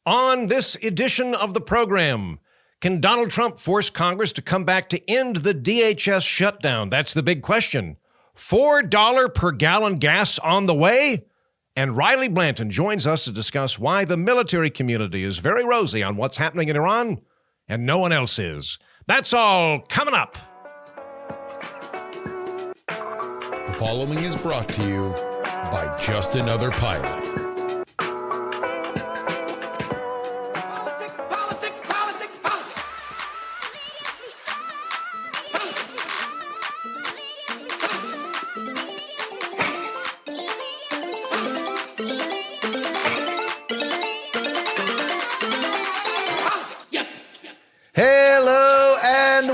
On this edition of the program, can Donald Trump force Congress to come back to end the DHS shutdown? That's the big question. $4 per gallon gas on the way? And Riley Blanton joins us to discuss why the military community is very rosy on what's happening in Iran and no one else is. That's all coming up. The following is brought to you by Just Another Pilot.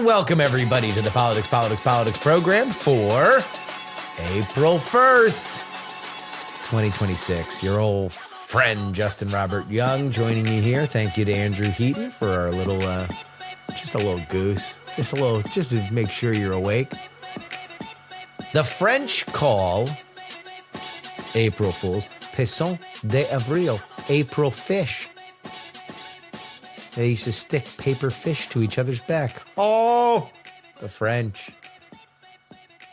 Welcome, everybody, to the Politics program for April 1st, 2026. Your old friend, Justin Robert Young, joining you here. Thank you to Andrew Heaton for our little, just a little goose. Just to make sure you're awake. The French call April Fools, Poisson d'Avril, April fish. They used to stick paper fish to each other's back. Oh, the French.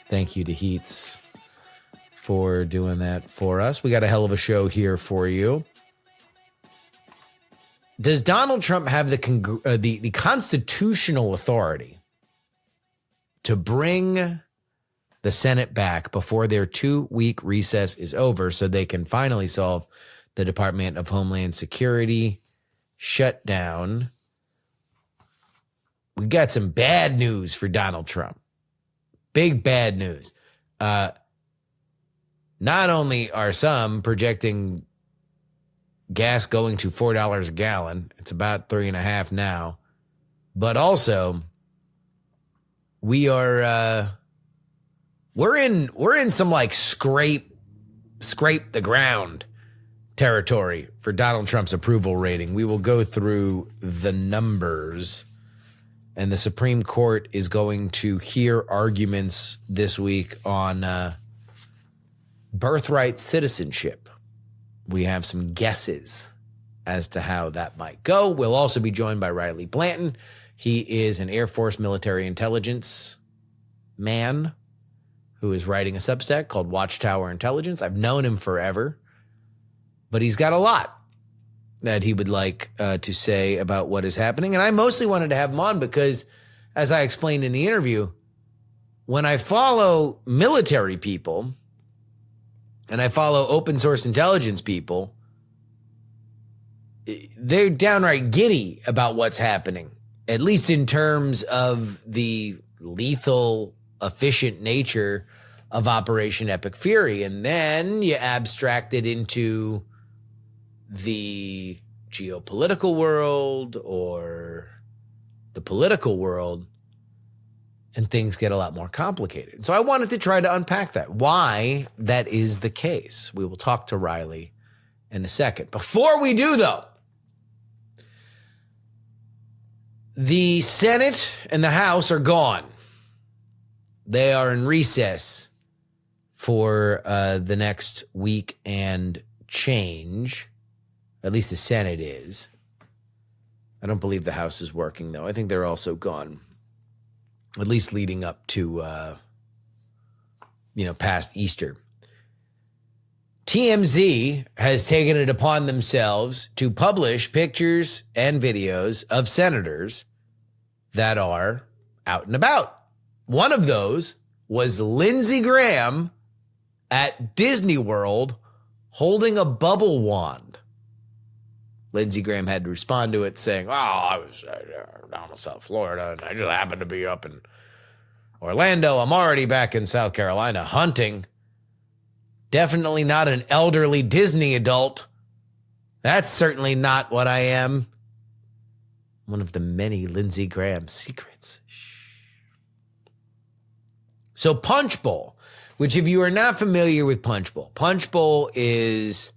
Thank you to Heats for doing that for us. We got a hell of a show here for you. Does Donald Trump have the constitutional authority to bring the Senate back before their 2-week recess is over so they can finally solve the Department of Homeland Security shutdown? We got some bad news for Donald Trump. Big bad news. Not only are some projecting gas going to $4 a gallon, it's about $3.50 now, but also we're in some like scrape the ground territory for Donald Trump's approval rating. We will go through the numbers, and the Supreme Court is going to hear arguments this week on birthright citizenship. We have some guesses as to how that might go. We'll also be joined by Riley Blanton. He is an Air Force military intelligence man who is writing a Substack called Watchtower Intelligence. I've known him forever, but he's got a lot that he would like to say about what is happening. And I mostly wanted to have him on because, as I explained in the interview, when I follow military people and I follow open source intelligence people, they're downright giddy about what's happening, at least in terms of the lethal, efficient nature of Operation Epic Fury. And then you abstract it into the geopolitical world or the political world, and things get a lot more complicated. So I wanted to try to unpack that, why that is the case. We will talk to Riley in a second. Before we do, though, the Senate and the House are gone. They are in recess for the next week and change. At least the Senate is. I don't believe the House is working, though. I think they're also gone, at least leading up to, past Easter. TMZ has taken it upon themselves to publish pictures and videos of senators that are out and about. One of those was Lindsey Graham at Disney World holding a bubble wand. Lindsey Graham had to respond to it saying, I was down in South Florida and I just happened to be up in Orlando. I'm already back in South Carolina hunting. Definitely not an elderly Disney adult. That's certainly not what I am. One of the many Lindsey Graham secrets. So Punch Bowl, which if you are not familiar with Punch Bowl is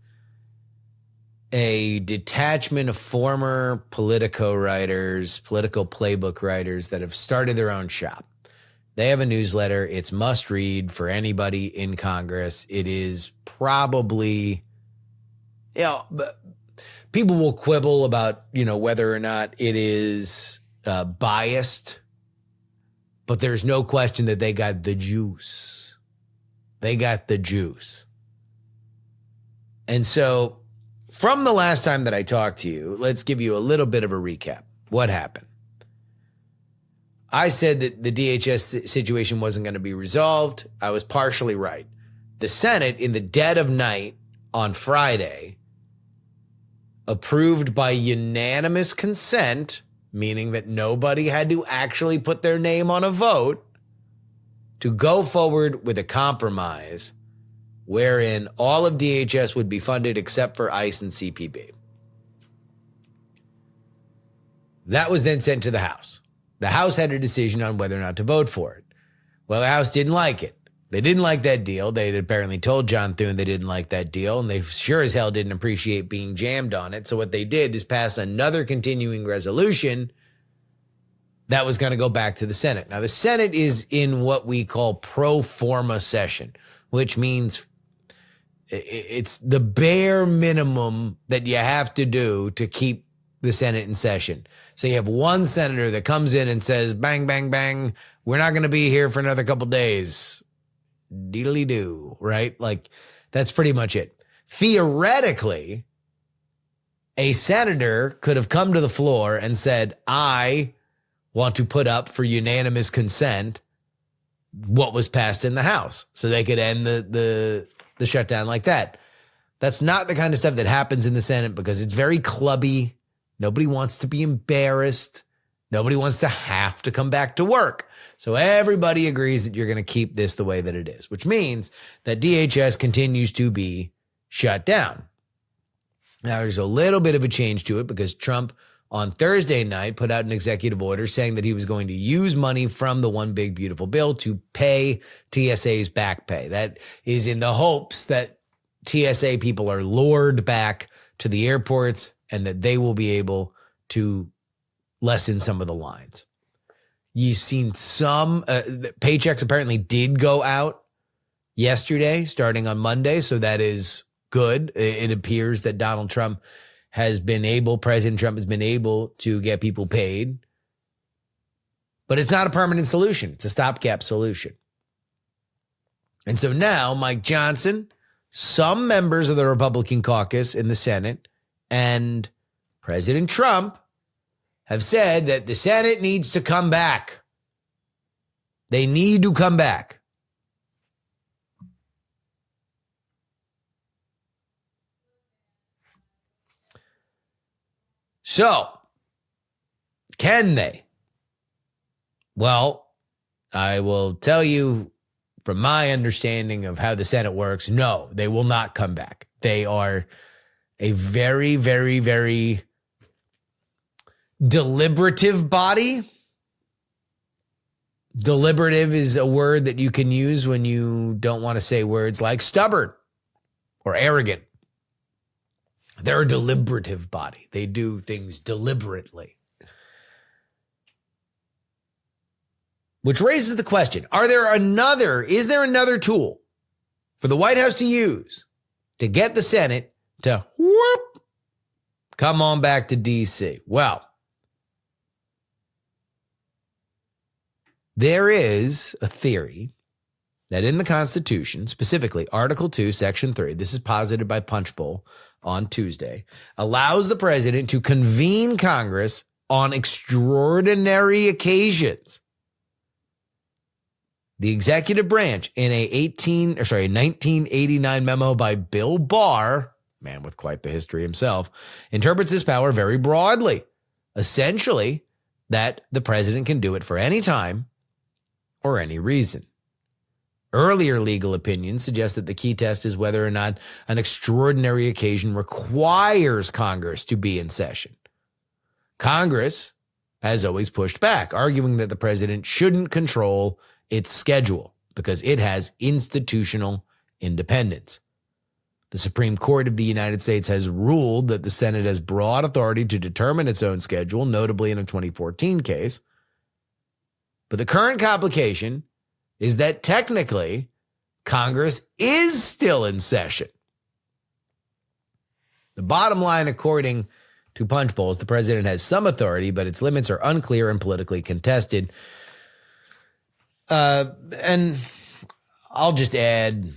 a detachment of former political playbook writers that have started their own shop. They have a newsletter. It's must read for anybody in Congress. It is probably, people will quibble about, whether or not it is biased, but there's no question that they got the juice. They got the juice. And so from the last time that I talked to you, let's give you a little bit of a recap. What happened? I said that the DHS situation wasn't going to be resolved. I was partially right. The Senate, in the dead of night on Friday, approved by unanimous consent, meaning that nobody had to actually put their name on a vote, to go forward with a compromise wherein all of DHS would be funded except for ICE and CPB. That was then sent to the House. The House had a decision on whether or not to vote for it. Well, the House didn't like it. They didn't like that deal. They had apparently told John Thune they didn't like that deal, and they sure as hell didn't appreciate being jammed on it. So what they did is pass another continuing resolution that was going to go back to the Senate. Now, the Senate is in what we call pro forma session, which means it's the bare minimum that you have to do to keep the Senate in session. So you have one senator that comes in and says, bang, bang, bang, we're not going to be here for another couple days. Deedly-doo, right? Like, that's pretty much it. Theoretically, a senator could have come to the floor and said, I want to put up for unanimous consent what was passed in the House. So they could end the shutdown like that. That's not the kind of stuff that happens in the Senate because it's very clubby. Nobody wants to be embarrassed. Nobody wants to have to come back to work. So everybody agrees that you're going to keep this the way that it is, which means that DHS continues to be shut down. Now, there's a little bit of a change to it because Trump on Thursday night put out an executive order saying that he was going to use money from the One Big Beautiful Bill to pay TSA's back pay. That is in the hopes that TSA people are lured back to the airports and that they will be able to lessen some of the lines. You've seen some paychecks apparently did go out yesterday, starting on Monday. So that is good. It appears that President Trump has been able to get people paid. But it's not a permanent solution. It's a stopgap solution. And so now Mike Johnson, some members of the Republican caucus in the Senate, and President Trump have said that the Senate needs to come back. They need to come back. So, can they? Well, I will tell you from my understanding of how the Senate works, no, they will not come back. They are a very, very, very deliberative body. Deliberative is a word that you can use when you don't want to say words like stubborn or arrogant. They're a deliberative body. They do things deliberately. Which raises the question, is there another tool for the White House to use to get the Senate to come on back to D.C.? Well, there is a theory that in the Constitution, specifically Article 2, Section 3, this is posited by Punchbowl on Tuesday, allows the president to convene Congress on extraordinary occasions. The executive branch, in a 1989 memo by Bill Barr, man with quite the history himself, interprets this power very broadly. Essentially, that the president can do it for any time or any reason. Earlier legal opinions suggest that the key test is whether or not an extraordinary occasion requires Congress to be in session. Congress has always pushed back, arguing that the president shouldn't control its schedule because it has institutional independence. The Supreme Court of the United States has ruled that the Senate has broad authority to determine its own schedule, notably in a 2014 case. But the current complication is that technically Congress is still in session. The bottom line, according to Punch Bowls, the president has some authority, but its limits are unclear and politically contested. And I'll just add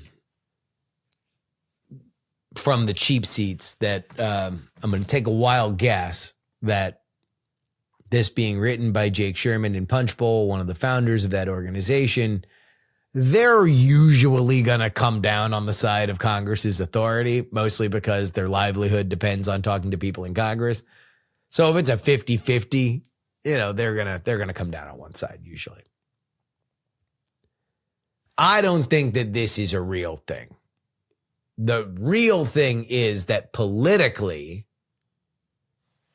from the cheap seats that I'm going to take a wild guess that this being written by Jake Sherman in Punch Bowl, one of the founders of that organization, they're usually going to come down on the side of Congress's authority, mostly because their livelihood depends on talking to people in Congress. So if it's a 50-50, they're going to come down on one side usually. I don't think that this is a real thing. The real thing is that politically,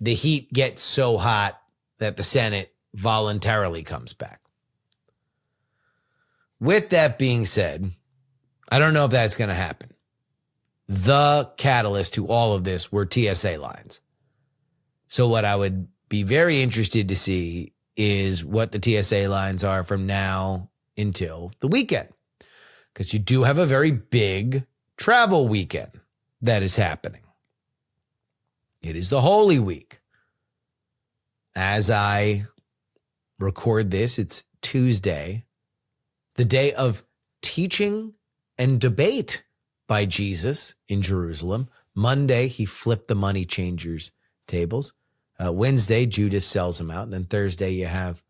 the heat gets so hot that the Senate voluntarily comes back. With that being said, I don't know if that's going to happen. The catalyst to all of this were TSA lines. So what I would be very interested to see is what the TSA lines are from now until the weekend. Because you do have a very big travel weekend that is happening. It is the Holy Week. As I record this, it's Tuesday, the day of teaching and debate by Jesus in Jerusalem. Monday, he flipped the money changers' tables. Wednesday, Judas sells him out. And then Thursday, you have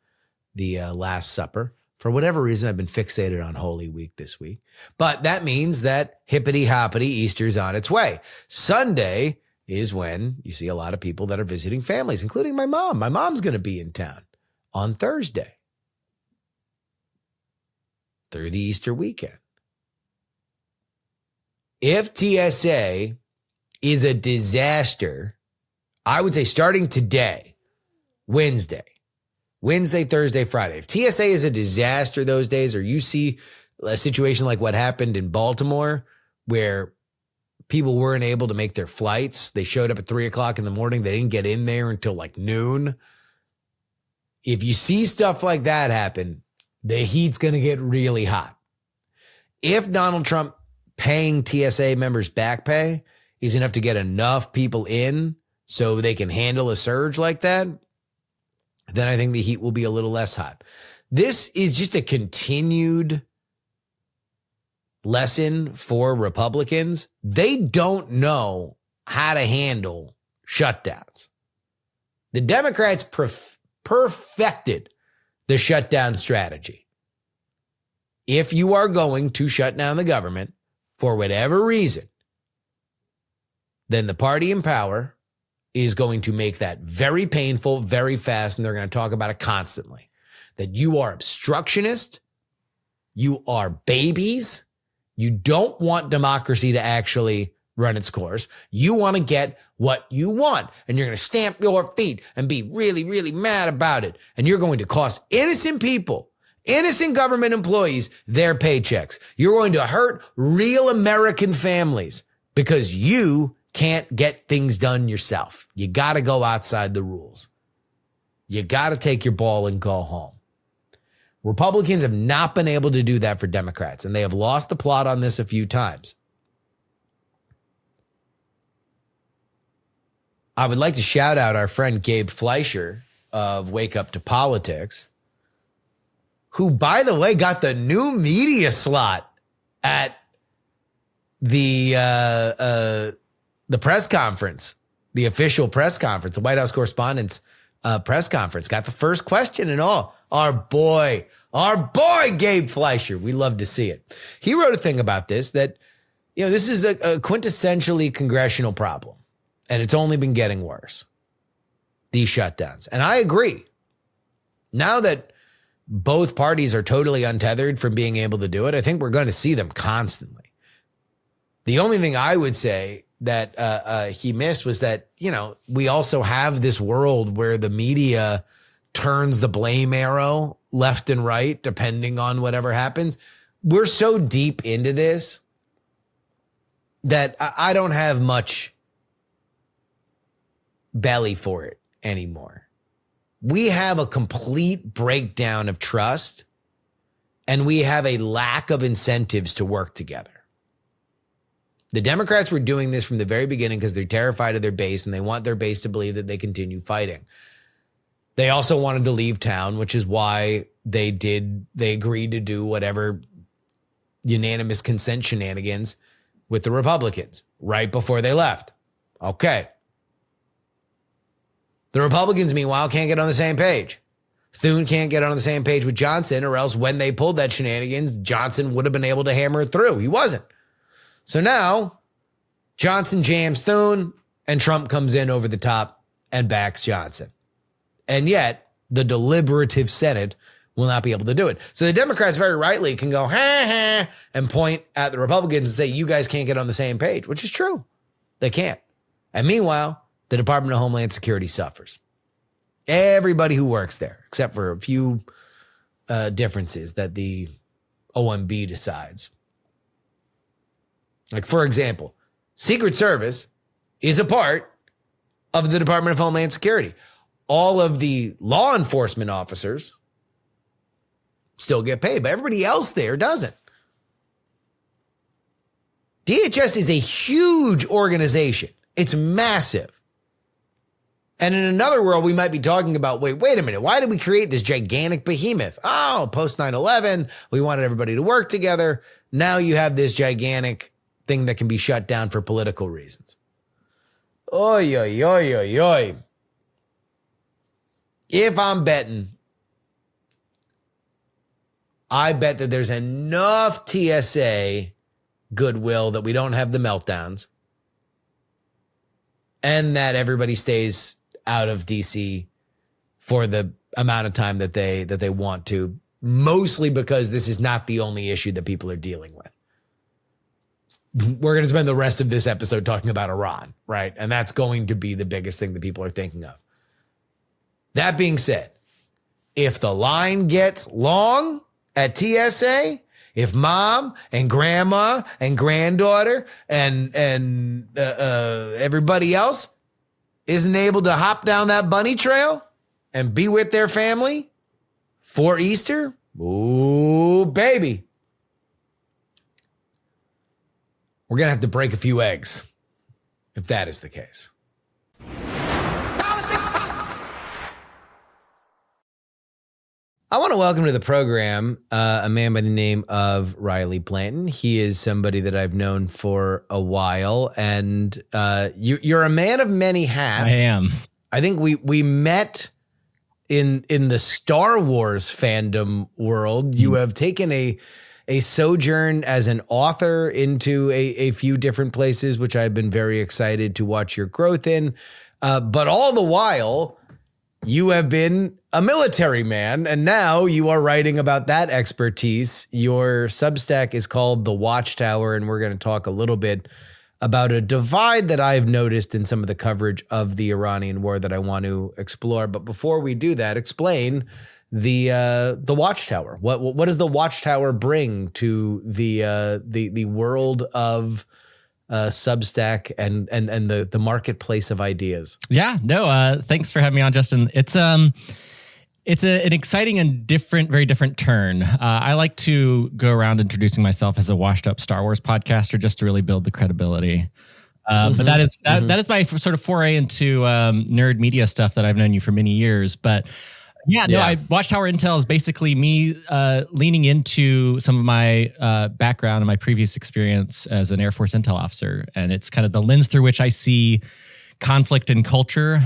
the Last Supper. For whatever reason, I've been fixated on Holy Week this week. But that means that hippity-hoppity Easter's on its way. Sunday is when you see a lot of people that are visiting families, including my mom. My mom's going to be in town on Thursday through the Easter weekend. If TSA is a disaster, I would say starting today, Wednesday, Thursday, Friday. If TSA is a disaster those days, or you see a situation like what happened in Baltimore where people weren't able to make their flights. They showed up at 3:00 in the morning. They didn't get in there until like noon. If you see stuff like that happen, the heat's going to get really hot. If Donald Trump paying TSA members back pay is enough to get enough people in so they can handle a surge like that, then I think the heat will be a little less hot. This is just a continued lesson for Republicans. They don't know how to handle shutdowns. The Democrats perfected the shutdown strategy. If you are going to shut down the government for whatever reason, then the party in power is going to make that very painful, very fast, and they're going to talk about it constantly. That you are obstructionist, you are babies, you don't want democracy to actually run its course. You want to get what you want, and you're going to stamp your feet and be really, really mad about it. And you're going to cost innocent people, innocent government employees, their paychecks. You're going to hurt real American families because you can't get things done yourself. You got to go outside the rules. You got to take your ball and go home. Republicans have not been able to do that for Democrats, and they have lost the plot on this a few times. I would like to shout out our friend Gabe Fleischer of Wake Up to Politics, who, by the way, got the new media slot at the press conference, the official press conference, the White House Correspondents' press conference. Got the first question and all. Our boy, Gabe Fleischer. We love to see it. He wrote a thing about this that, this is a quintessentially congressional problem, and it's only been getting worse, these shutdowns. And I agree. Now that both parties are totally untethered from being able to do it, I think we're going to see them constantly. The only thing I would say that he missed was that, we also have this world where the media turns the blame arrow left and right, depending on whatever happens. We're so deep into this that I don't have much belly for it anymore. We have a complete breakdown of trust, and we have a lack of incentives to work together. The Democrats were doing this from the very beginning because they're terrified of their base and they want their base to believe that they continue fighting. They also wanted to leave town, which is why they agreed to do whatever unanimous consent shenanigans with the Republicans right before they left. Okay. The Republicans, meanwhile, can't get on the same page. Thune can't get on the same page with Johnson, or else when they pulled that shenanigans, Johnson would have been able to hammer it through. He wasn't. So now Johnson jams Thune and Trump comes in over the top and backs Johnson. And yet the deliberative Senate will not be able to do it. So the Democrats very rightly can go, ha, ha, and point at the Republicans and say, you guys can't get on the same page, which is true. They can't. And meanwhile, the Department of Homeland Security suffers. Everybody who works there, except for a few differences that the OMB decides. Like, for example, Secret Service is a part of the Department of Homeland Security. All of the law enforcement officers still get paid, but everybody else there doesn't. DHS is a huge organization. It's massive. And in another world, we might be talking about, wait a minute, why did we create this gigantic behemoth? Oh, post 9/11, we wanted everybody to work together. Now you have this gigantic thing that can be shut down for political reasons. Oy, oy, oy, oy, oy. If I'm betting, I bet that there's enough TSA goodwill that we don't have the meltdowns and that everybody stays out of DC for the amount of time that they want to, mostly because this is not the only issue that people are dealing with. We're going to spend the rest of this episode talking about Iran, right? And that's going to be the biggest thing that people are thinking of. That being said, if the line gets long at TSA, if mom and grandma and granddaughter and everybody else isn't able to hop down that bunny trail and be with their family for Easter, ooh, baby, we're going to have to break a few eggs if that is the case. I want to welcome to the program a man by the name of Riley Blanton. He is somebody that I've known for a while, and you're a man of many hats. I am. I think we met in the Star Wars fandom world. You have taken a sojourn as an author into a few different places, which I've been very excited to watch your growth in. But all the while, you have been a military man, and now you are writing about that expertise. Your Substack is called The Watchtower, and we're going to talk a little bit about a divide that I've noticed in some of the coverage of the Iranian war that I want to explore. But before we do that, explain the Watchtower. What does the Watchtower bring to the world of Substack and the marketplace of ideas? Yeah, no, thanks for having me on, Justin. It's an exciting and very different turn. I like to go around introducing myself as a washed up Star Wars podcaster just to really build the credibility. But that is my sort of foray into nerd media stuff that I've known you for many years. But Watchtower Intel is basically me leaning into some of my background and my previous experience as an Air Force intel officer. And it's kind of the lens through which I see conflict and culture.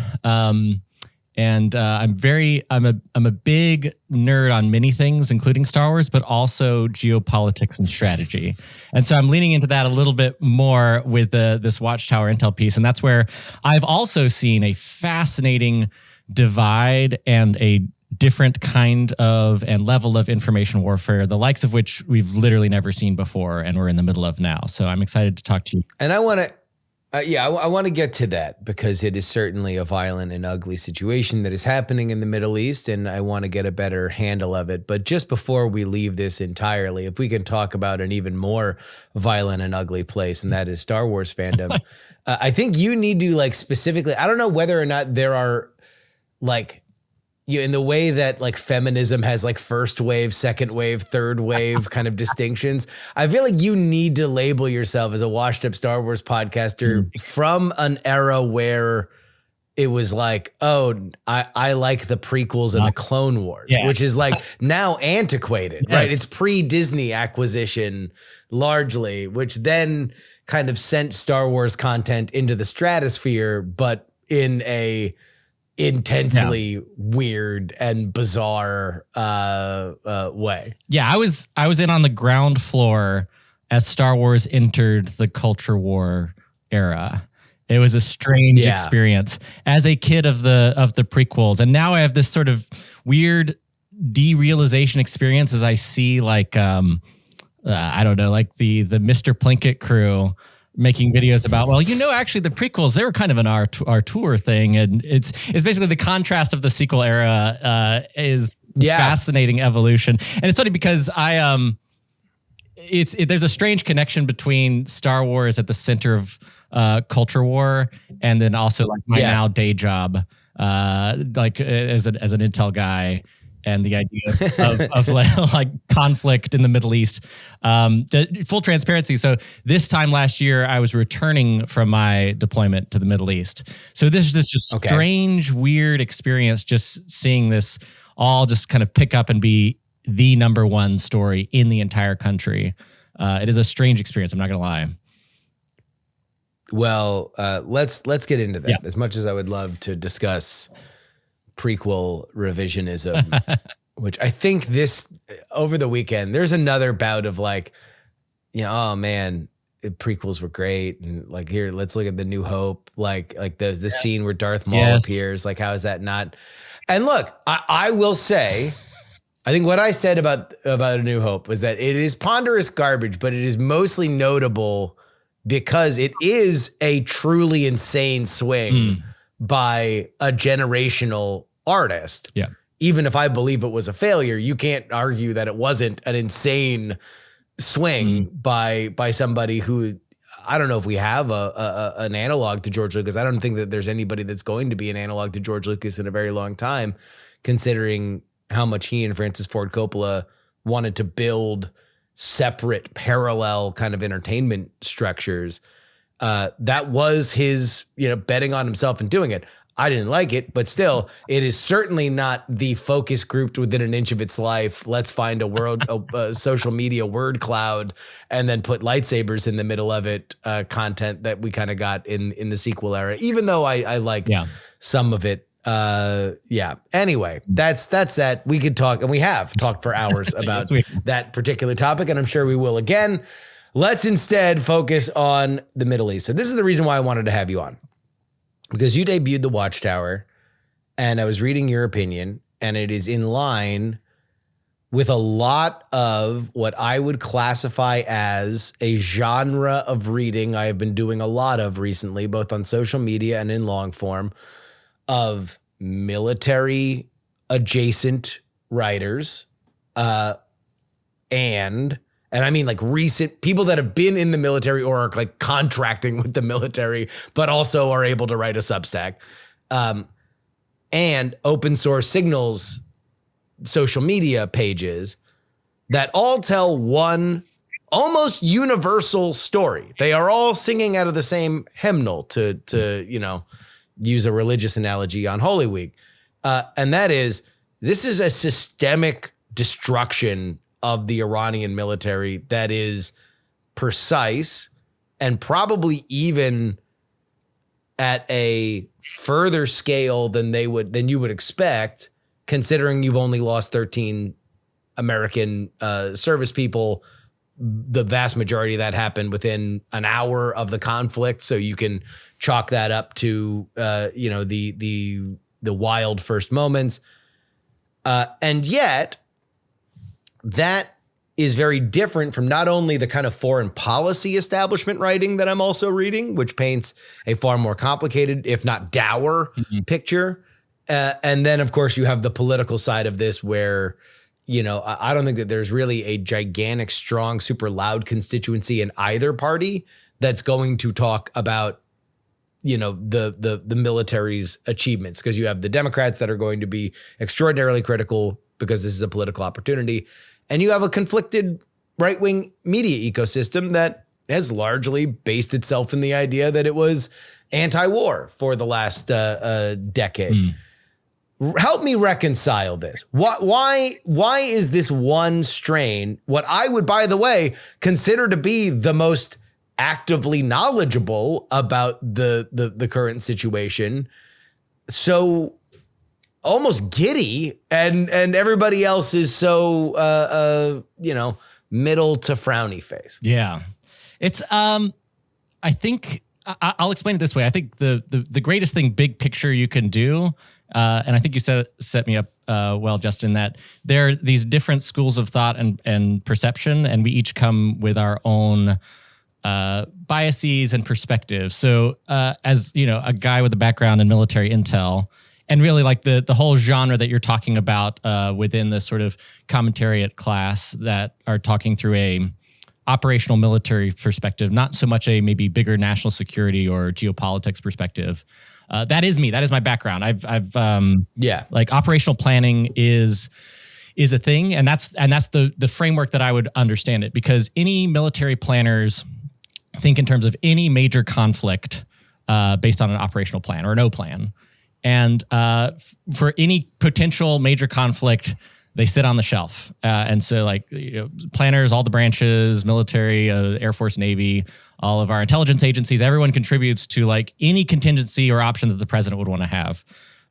And I'm a big nerd on many things, including Star Wars, but also geopolitics and strategy. And so I'm leaning into that a little bit more with this Watchtower Intel piece. And that's where I've also seen a fascinating divide and a different kind of and level of information warfare, the likes of which we've literally never seen before, and we're in the middle of now. So I'm excited to talk to you. And I want to. I want to get to that because it is certainly a violent and ugly situation that is happening in the Middle East, and I want to get a better handle of it. But just before we leave this entirely, if we can talk about an even more violent and ugly place, and that is Star Wars fandom, I think you need to specifically, I don't know whether or not there are in the way that like feminism has like first wave, second wave, third wave kind of distinctions, I feel like you need to label yourself as a washed up Star Wars podcaster from an era where it was like, oh, I like the prequels and the Clone Wars, which is like now antiquated, right? It's pre-Disney acquisition largely, which then kind of sent Star Wars content into the stratosphere, but in a intensely weird and bizarre way. Yeah, I was in on the ground floor as Star Wars entered the culture war era. It was a strange experience as a kid of the prequels, and now I have this sort of weird derealization experience as I see like I don't know, like the Mr. Plinkett crew making videos about, well, actually the prequels, they were kind of an our tour thing. And it's basically the contrast of the sequel era is fascinating evolution. And it's funny because there's a strange connection between Star Wars at the center of culture war and then also like my now day job, like as an intel guy. And the idea of like conflict in the Middle East. Full transparency. So this time last year, I was returning from my deployment to the Middle East. So this is just strange, weird experience, just seeing this all just kind of pick up and be the number one story in the entire country. It is a strange experience. I'm not going to lie. Well, let's get into that. As much as I would love to discuss prequel revisionism, which I think this over the weekend, there's another bout of like, oh man, the prequels were great. And like, here, let's look at the New Hope. Like the scene where Darth Maul appears. Like, how is that not? And look, I will say, I think what I said about A New Hope was that it is ponderous garbage, but it is mostly notable because it is a truly insane swing by a generational artist. Yeah. Even if I believe it was a failure, you can't argue that it wasn't an insane swing by somebody who, I don't know if we have an analog to George Lucas. I don't think that there's anybody that's going to be an analog to George Lucas in a very long time, considering how much he and Francis Ford Coppola wanted to build separate, parallel kind of entertainment structures. That was his, betting on himself and doing it. I didn't like it, but still, it is certainly not the focus grouped within an inch of its life. Let's find a social media word cloud and then put lightsabers in the middle of it content that we kind of got in the sequel era, even though I like some of it. Anyway, that's that. We could talk, and we have talked for hours about that particular topic, and I'm sure we will again. Let's instead focus on the Middle East. So this is the reason why I wanted to have you on, because you debuted The Watchtower, and I was reading your opinion, and it is in line with a lot of what I would classify as a genre of reading I have been doing a lot of recently, both on social media and in long form, of military adjacent writers, and I mean like recent people that have been in the military or are like contracting with the military, but also are able to write a Substack, and open source Signals social media pages that all tell one almost universal story. They are all singing out of the same hymnal, to use a religious analogy on Holy Week. And that is, this is a systemic destruction of the Iranian military that is precise and probably even at a further scale than you would expect, considering you've only lost 13 American service people. The vast majority of that happened within an hour of the conflict. So you can chalk that up to, the wild first moments. And yet that is very different from not only the kind of foreign policy establishment writing that I'm also reading, which paints a far more complicated, if not dour picture. And then of course you have the political side of this where, I don't think that there's really a gigantic, strong, super loud constituency in either party that's going to talk about, the military's achievements, because you have the Democrats that are going to be extraordinarily critical because this is a political opportunity, and you have a conflicted right-wing media ecosystem that has largely based itself in the idea that it was anti-war for the last decade. Help me reconcile this. Why is this one strain, what I would, by the way, consider to be the most actively knowledgeable about the current situation, so almost giddy, and everybody else is so middle to frowny face? Yeah. It's I think I'll explain it this way. I think the greatest thing, big picture, you can do, and I think you set me up well, Justin, that there are these different schools of thought and perception, and we each come with our own biases and perspectives. So as a guy with a background in military intel, and really like the whole genre that you're talking about within the sort of commentariat class that are talking through a operational military perspective, not so much a maybe bigger national security or geopolitics perspective. That is me. That is my background. I've like operational planning is a thing, and that's the framework that I would understand it, because any military planners think in terms of any major conflict based on an operational plan or no plan. And for any potential major conflict, they sit on the shelf. And so planners, all the branches, military, Air Force, Navy, all of our intelligence agencies, everyone contributes to any contingency or option that the president would want to have.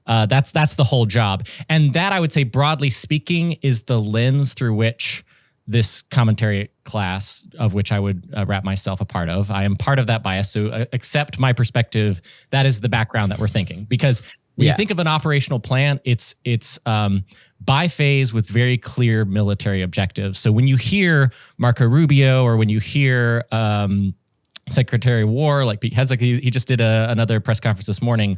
That's the whole job. And that, I would say, broadly speaking, is the lens through which this commentary class, of which I would wrap myself a part of. I am part of that bias. So accept my perspective. That is the background that we're thinking. Because when you think of an operational plan, it's bi-phase with very clear military objectives. So when you hear Marco Rubio, or when you hear Secretary of War, like Pete Hegseth, he just did another press conference this morning,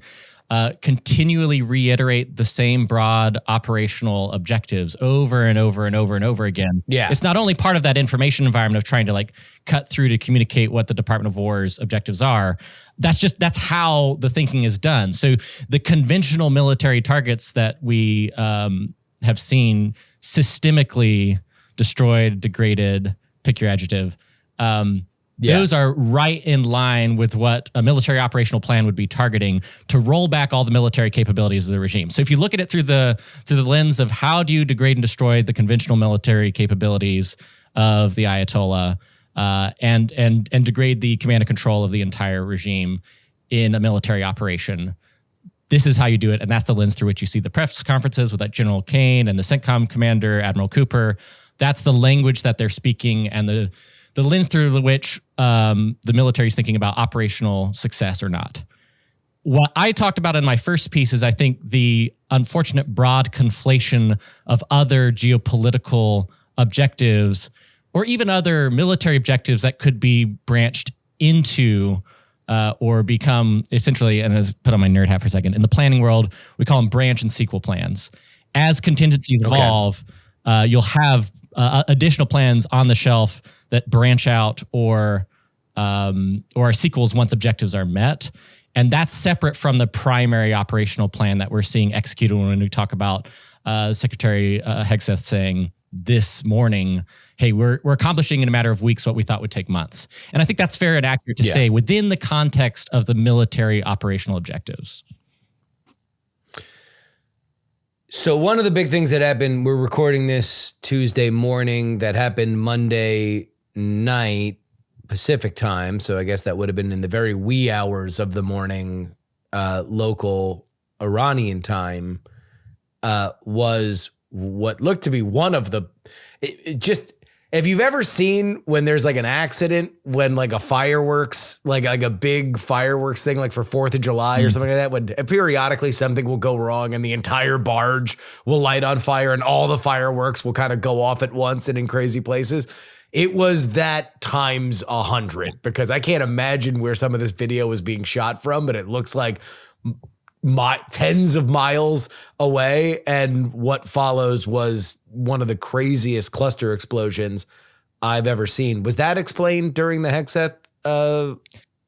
continually reiterate the same broad operational objectives over and over and over and over again. Yeah. It's not only part of that information environment of trying to cut through to communicate what the Department of War's objectives are. That's how the thinking is done. So the conventional military targets that we have seen systemically destroyed, degraded, pick your adjective, those are right in line with what a military operational plan would be targeting, to roll back all the military capabilities of the regime. So if you look at it through the lens of how do you degrade and destroy the conventional military capabilities of the Ayatollah, and degrade the command and control of the entire regime in a military operation, this is how you do it. And that's the lens through which you see the press conferences with that General Kane and the CENTCOM commander, Admiral Cooper. That's the language that they're speaking, and the lens through which the military is thinking about operational success or not. What I talked about in my first piece is, I think, the unfortunate broad conflation of other geopolitical objectives, or even other military objectives that could be branched into or become essentially, and I'll put on my nerd hat for a second, in the planning world, we call them branch and sequel plans. As contingencies evolve, you'll have additional plans on the shelf that branch out or are sequels once objectives are met. And that's separate from the primary operational plan that we're seeing executed when we talk about Secretary Hegseth saying this morning, hey, we're accomplishing in a matter of weeks what we thought would take months. And I think that's fair and accurate to say within the context of the military operational objectives. So one of the big things that happened, we're recording this Tuesday morning, that happened Monday night Pacific time. So I guess that would have been in the very wee hours of the morning, local Iranian time, was what looked to be one of the, if you've ever seen when there's an accident, when a fireworks, like a big fireworks thing, like for 4th of July or something like that, when periodically something will go wrong and the entire barge will light on fire and all the fireworks will kind of go off at once and in crazy places. It was that times 100, because I can't imagine where some of this video was being shot from, but it looks like tens of miles away. And what follows was one of the craziest cluster explosions I've ever seen. Was that explained during the Hegseth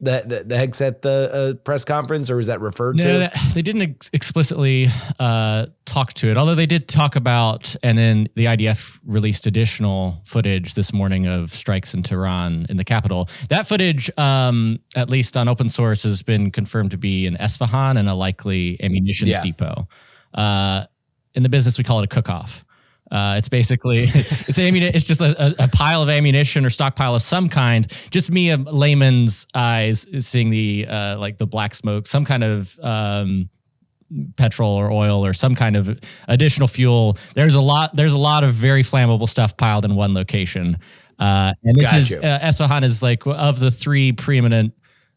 the Hegseth press conference, or was that referred to? They didn't explicitly talk to it, although they did talk about, and then the IDF released additional footage this morning of strikes in Tehran in the capital. That footage, at least on open source, has been confirmed to be in Esfahan and a likely ammunitions depot. In the business, we call it a cook-off. It's basically it's just a pile of ammunition or stockpile of some kind. Just me, a layman's eyes, is seeing the like the black smoke, some kind of petrol or oil or some kind of additional fuel. There's a lot of very flammable stuff piled in one location. And this is Esfahan is like of the three preeminent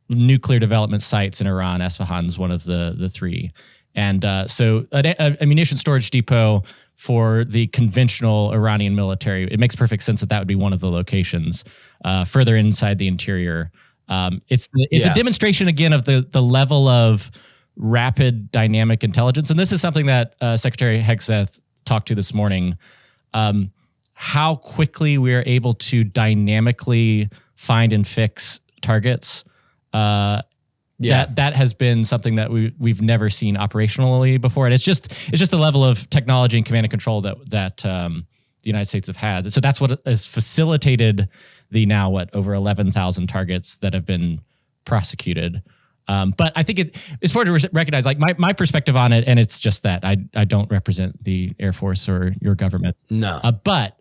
nuclear development sites in Iran. Esfahan is one of the three. And so an ammunition storage depot for the conventional Iranian military, it makes perfect sense that would be one of the locations further inside the interior. It's a demonstration, again, of the level of rapid dynamic intelligence. And this is something that Secretary Hegseth talked to this morning, how quickly we are able to dynamically find and fix targets. That has been something that we've never seen operationally before, and it's just the level of technology and command and control that the United States have had. So that's what has facilitated the now over 11,000 targets that have been prosecuted. But I think it's important to recognize, like my perspective on it, and it's just that I don't represent the Air Force or your government. No, but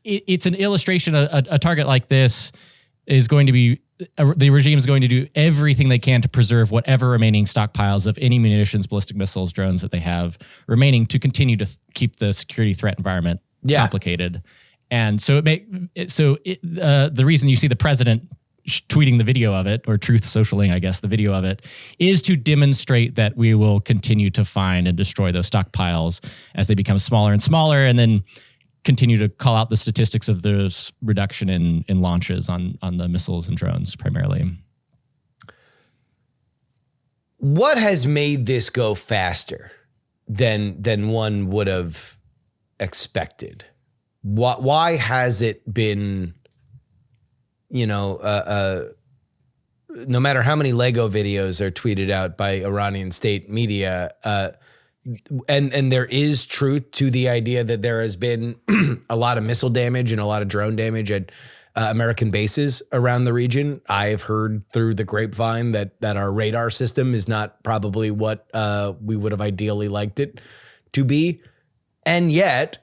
it's an illustration. A target like this is going to be. The regime is going to do everything they can to preserve whatever remaining stockpiles of any munitions, ballistic missiles, drones that they have remaining to continue to keep the security threat environment complicated. And so the reason you see the president tweeting the video of it, or Truth Socialing, I guess, the video of it, is to demonstrate that we will continue to find and destroy those stockpiles as they become smaller and smaller, and then continue to call out the statistics of the reduction in launches on the missiles and drones primarily. What has made this go faster than one would have expected? Why has it been, no matter how many Lego videos are tweeted out by Iranian state media, and there is truth to the idea that there has been a lot of missile damage and a lot of drone damage at American bases around the region. I have heard through the grapevine that our radar system is not probably what we would have ideally liked it to be. And yet,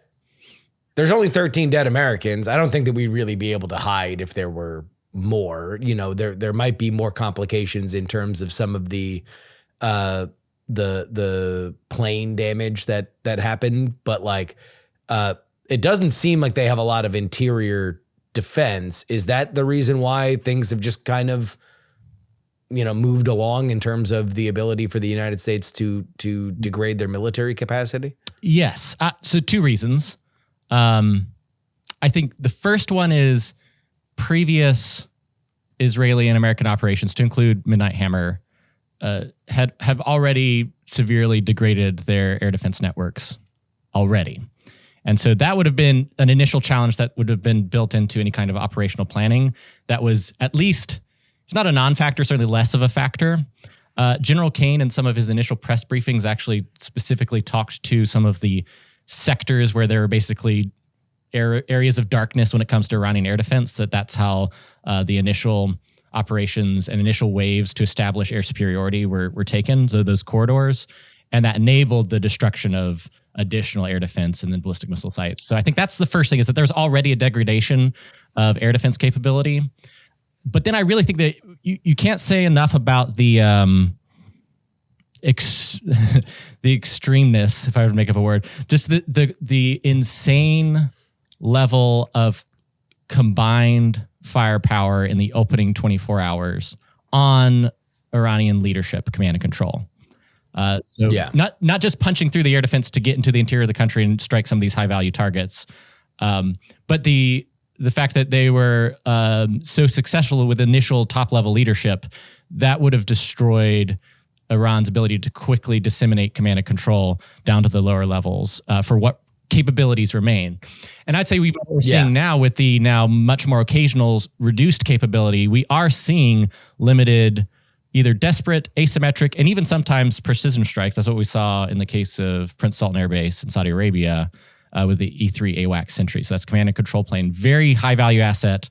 there's only 13 dead Americans. I don't think that we'd really be able to hide if there were more. There might be more complications in terms of some of the plane damage that happened, but it doesn't seem like they have a lot of interior defense. Is that the reason why things have just kind of, moved along in terms of the ability for the United States to degrade their military capacity? Yes. So two reasons. I think the first one is previous Israeli and American operations, to include Midnight Hammer, have already severely degraded their air defense networks already. And so that would have been an initial challenge that would have been built into any kind of operational planning that was at least, it's not a non-factor, certainly less of a factor. General Kane, in some of his initial press briefings, actually specifically talked to some of the sectors where there were basically areas of darkness when it comes to Iranian air defense, that's how the initial operations and initial waves to establish air superiority were taken, so those corridors, and that enabled the destruction of additional air defense and then ballistic missile sites. So I think that's the first thing, is that there's already a degradation of air defense capability. But then I really think that you can't say enough about the the extremeness, if I would make up a word, just the insane level of combined firepower in the opening 24 hours on Iranian leadership, command and control. Not just punching through the air defense to get into the interior of the country and strike some of these high value targets, but the fact that they were so successful with initial top level leadership, that would have destroyed Iran's ability to quickly disseminate command and control down to the lower levels for what capabilities remain. And I'd say we're seeing now with the now much more occasional reduced capability, we are seeing limited, either desperate, asymmetric, and even sometimes precision strikes. That's what we saw in the case of Prince Sultan Air Base in Saudi Arabia with the E-3 AWACS Sentry. So that's command and control plane, very high value asset,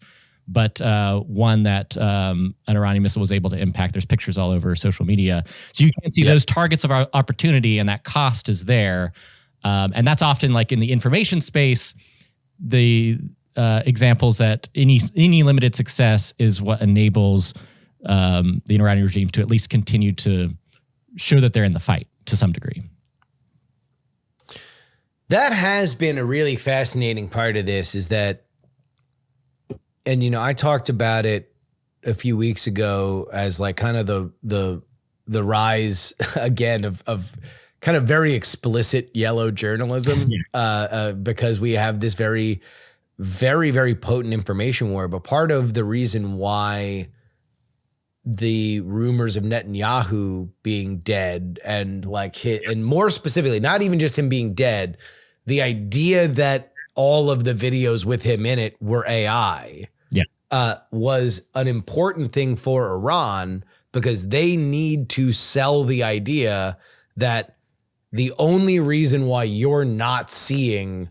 but one that an Iranian missile was able to impact. There's pictures all over social media. So you can see those targets of our opportunity, and that cost is there. And that's often like in the information space, the examples that any limited success is what enables the Iranian regime to at least continue to show that they're in the fight to some degree. That has been a really fascinating part of this, is that, and you know, I talked about it a few weeks ago as like kind of the rise again of kind of very explicit yellow journalism, because we have this very, very, very potent information war. But part of the reason why the rumors of Netanyahu being dead and and more specifically, not even just him being dead, the idea that all of the videos with him in it were AI, was an important thing for Iran, because they need to sell the idea that the only reason why you're not seeing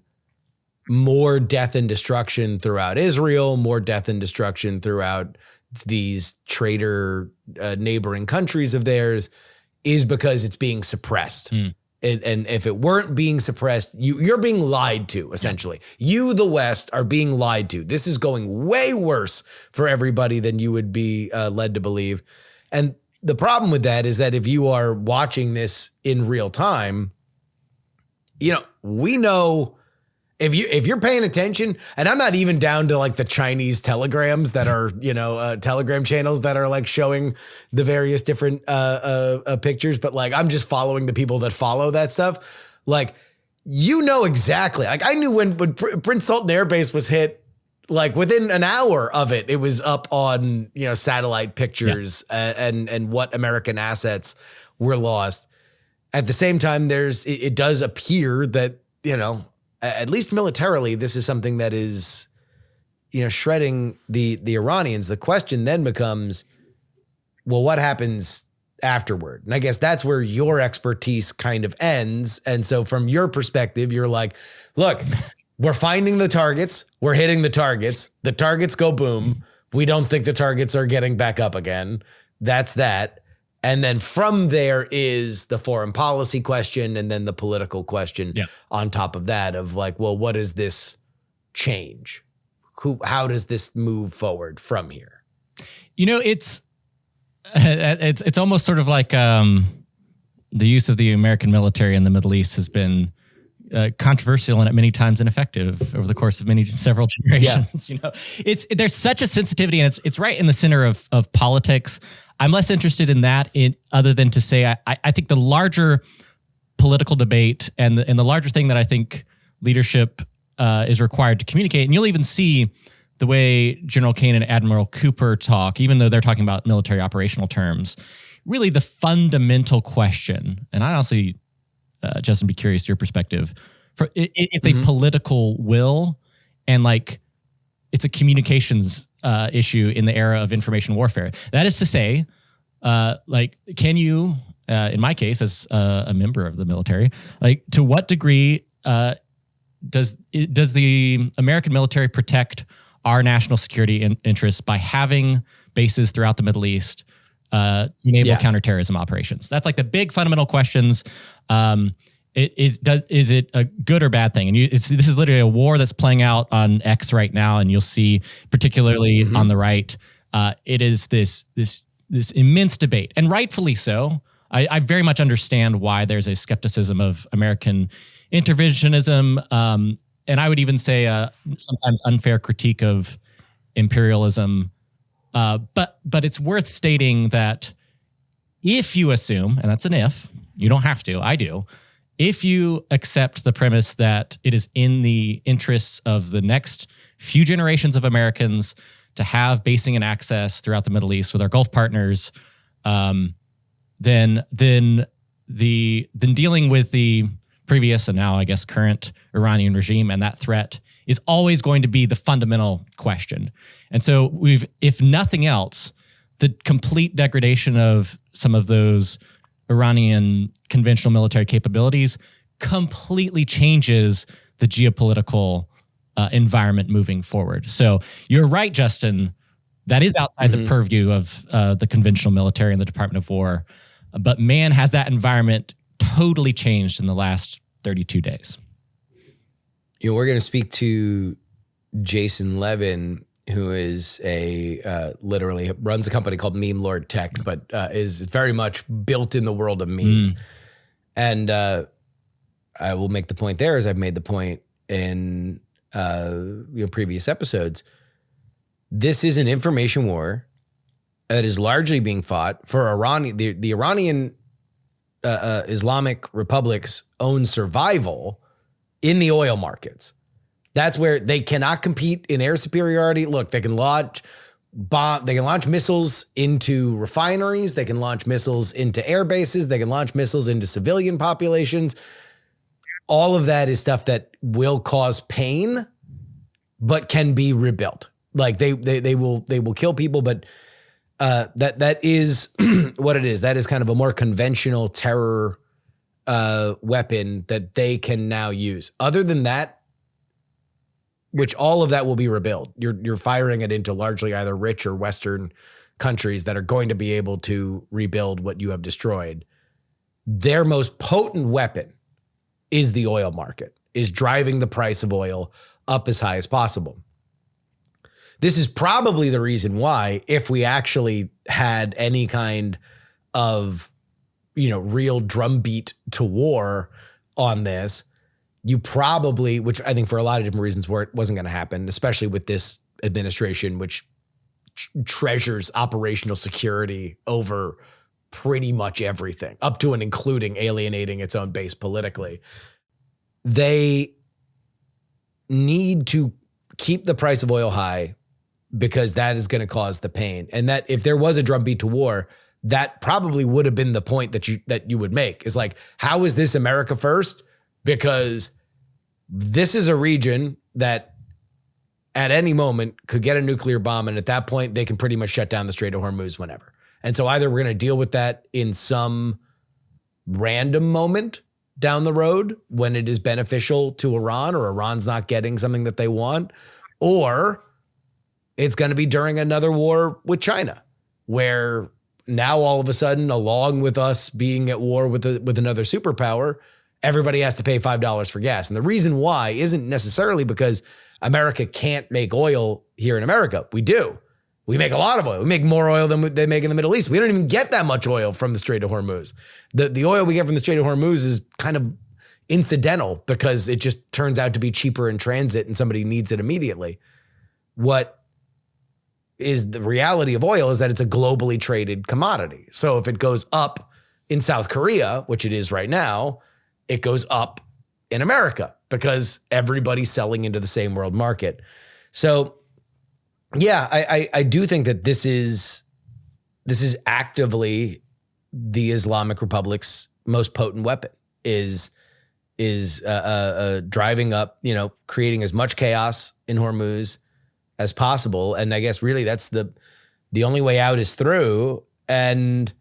more death and destruction throughout Israel, more death and destruction throughout these traitor neighboring countries of theirs, is because it's being suppressed. And if it weren't being suppressed, you're being lied to, essentially. You, the West, are being lied to. This is going way worse for everybody than you would be led to believe. And the problem with that is that if you are watching this in real time, you know, we know if you're paying attention, and I'm not even down to like the Chinese telegrams that are, you know, telegram channels that are like showing the various different pictures, but like I'm just following the people that follow that stuff. Like, you know exactly. Like I knew when Prince Sultan Air Base was hit, like within an hour of it, it was up on, you know, satellite pictures and what American assets were lost. At the same time, it does appear that, you know, at least militarily, this is something that is, you know, shredding the Iranians. The question then becomes, well, what happens afterward? And I guess that's where your expertise kind of ends. And so from your perspective, you're like, look, we're finding the targets. We're hitting the targets. The targets go boom. We don't think the targets are getting back up again. That's that. And then from there is the foreign policy question, and then the political question on top of that of like, well, what does this change? How does this move forward from here? You know, it's almost sort of like the use of the American military in the Middle East has been controversial and at many times ineffective over the course of several generations. You know, there's such a sensitivity, and it's right in the center of politics. I'm less interested in that, other than to say I think the larger political debate and the larger thing that I think leadership is required to communicate, and you'll even see the way General Kane and Admiral Cooper talk, even though they're talking about military operational terms, really the fundamental question, and I honestly, Justin, be curious your perspective. It's a political will, and like it's a communications issue in the era of information warfare. That is to say, like, can you, in my case, as a member of the military, like, to what degree does the American military protect our national security interests by having bases throughout the Middle East to enable counterterrorism operations? That's like the big fundamental questions. Is it a good or bad thing? And this is literally a war that's playing out on X right now, and you'll see, particularly on the right, it is this immense debate, and rightfully so. I very much understand why there's a skepticism of American interventionism, and I would even say sometimes unfair critique of imperialism. But it's worth stating that if you assume, and that's an if, you don't have to, I do. If you accept the premise that it is in the interests of the next few generations of Americans to have basing and access throughout the Middle East with our Gulf partners, then dealing with the previous and now I guess current Iranian regime, and that threat is always going to be the fundamental question. And so if nothing else, the complete degradation of some of those Iranian conventional military capabilities completely changes the geopolitical environment moving forward. So you're right, Justin. That is outside the purview of the conventional military and the Department of War. But man, has that environment totally changed in the last 32 days. We're going to speak to Jason Levin, who is literally runs a company called Meme Lord Tech, but is very much built in the world of memes. And I will make the point there, as I've made the point in previous episodes. This is an information war that is largely being fought for the Iranian Islamic Republic's own survival in the oil markets. That's where they cannot compete in air superiority. Look, they can launch missiles into refineries. They can launch missiles into air bases. They can launch missiles into civilian populations. All of that is stuff that will cause pain, but can be rebuilt. Like they will kill people, but that is what it is. That is kind of a more conventional terror weapon that they can now use. Other than that, which all of that will be rebuilt. You're firing it into largely either rich or Western countries that are going to be able to rebuild what you have destroyed. Their most potent weapon is the oil market, is driving the price of oil up as high as possible. This is probably the reason why, if we actually had any kind of, real drumbeat to war on this, you probably, which I think for a lot of different reasons where it wasn't going to happen, especially with this administration, which treasures operational security over pretty much everything, up to and including alienating its own base politically. They need to keep the price of oil high because that is going to cause the pain. And that if there was a drumbeat to war, that probably would have been the point that you would make, is like, how is this America first? Because this is a region that at any moment could get a nuclear bomb. And at that point, they can pretty much shut down the Strait of Hormuz whenever. And so either we're going to deal with that in some random moment down the road when it is beneficial to Iran, or Iran's not getting something that they want, or it's going to be during another war with China, where now all of a sudden, along with us being at war with another superpower, everybody has to pay $5 for gas. And the reason why isn't necessarily because America can't make oil here in America. We do. We make a lot of oil. We make more oil than they make in the Middle East. We don't even get that much oil from the Strait of Hormuz. The oil we get from the Strait of Hormuz is kind of incidental because it just turns out to be cheaper in transit and somebody needs it immediately. What is the reality of oil is that it's a globally traded commodity. So if it goes up in South Korea, which it is right now, it goes up in America because everybody's selling into the same world market. So yeah, I do think that this is actively the Islamic Republic's most potent weapon, is driving up, creating as much chaos in Hormuz as possible. And I guess really that's the only way out is through. And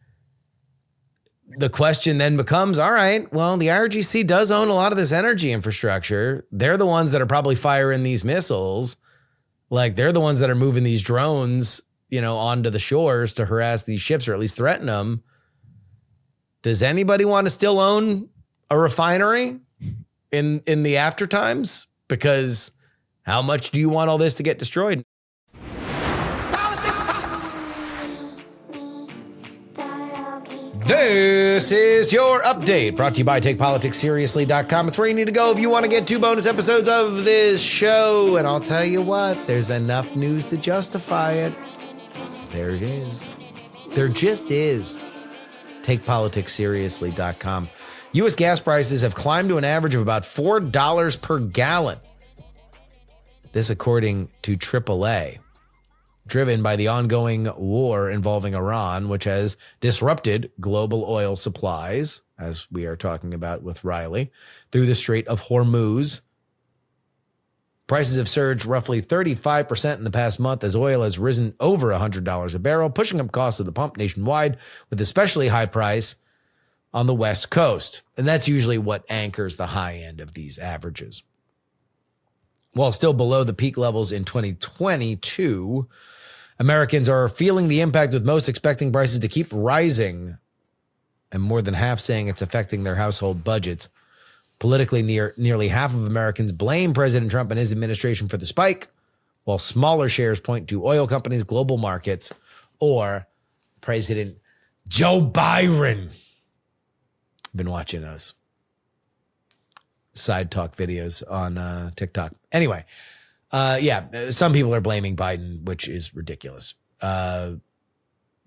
the question then becomes, all right, well, the IRGC does own a lot of this energy infrastructure. They're the ones that are probably firing these missiles. Like, they're the ones that are moving these drones, onto the shores to harass these ships, or at least threaten them. Does anybody want to still own a refinery in the after times? Because how much do you want all this to get destroyed? This is your update, brought to you by TakePoliticsSeriously.com. It's where you need to go if you want to get 2 bonus episodes of this show. And I'll tell you what, there's enough news to justify it. There it is. There just is. TakePoliticsSeriously.com. U.S. gas prices have climbed to an average of about $4 per gallon. This according to AAA. Driven by the ongoing war involving Iran, which has disrupted global oil supplies. as we are talking about with Riley, through the Strait of Hormuz. Prices have surged roughly 35% in the past month as oil has risen over $100 a barrel, pushing up costs of the pump nationwide, with especially high price on the West Coast. And that's usually what anchors the high end of these averages. While still below the peak levels in 2022, Americans are feeling the impact, with most expecting prices to keep rising, and more than half saying it's affecting their household budgets. Politically, nearly half of Americans blame President Trump and his administration for the spike, while smaller shares point to oil companies, global markets, or President Joe Biden. I've been watching those side talk videos on TikTok. Anyway, some people are blaming Biden, which is ridiculous.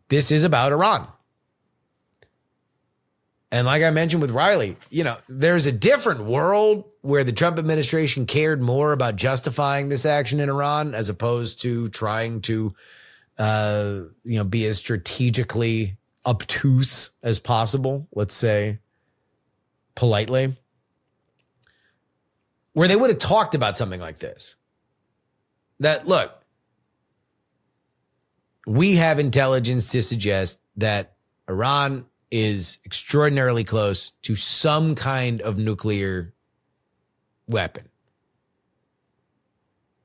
This is about Iran. And like I mentioned with Riley, there's a different world where the Trump administration cared more about justifying this action in Iran as opposed to trying to, be as strategically obtuse as possible, let's say politely, where they would have talked about something like this. That, look, we have intelligence to suggest that Iran is extraordinarily close to some kind of nuclear weapon.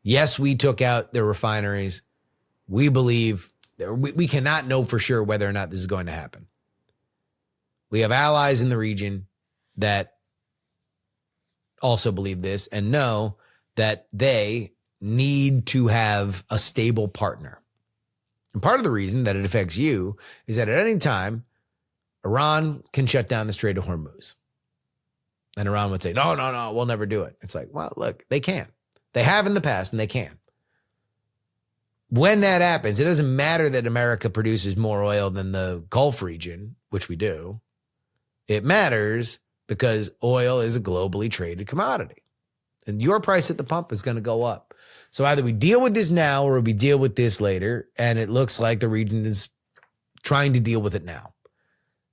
Yes, we took out their refineries. We believe we cannot know for sure whether or not this is going to happen. We have allies in the region that also believe this and know that they need to have a stable partner. And part of the reason that it affects you is that at any time, Iran can shut down the Strait of Hormuz. And Iran would say, no, we'll never do it. It's like, well, look, they can. They have in the past, and they can. When that happens, it doesn't matter that America produces more oil than the Gulf region, which we do. It matters because oil is a globally traded commodity. And your price at the pump is going to go up. So either we deal with this now or we deal with this later. And it looks like the region is trying to deal with it now.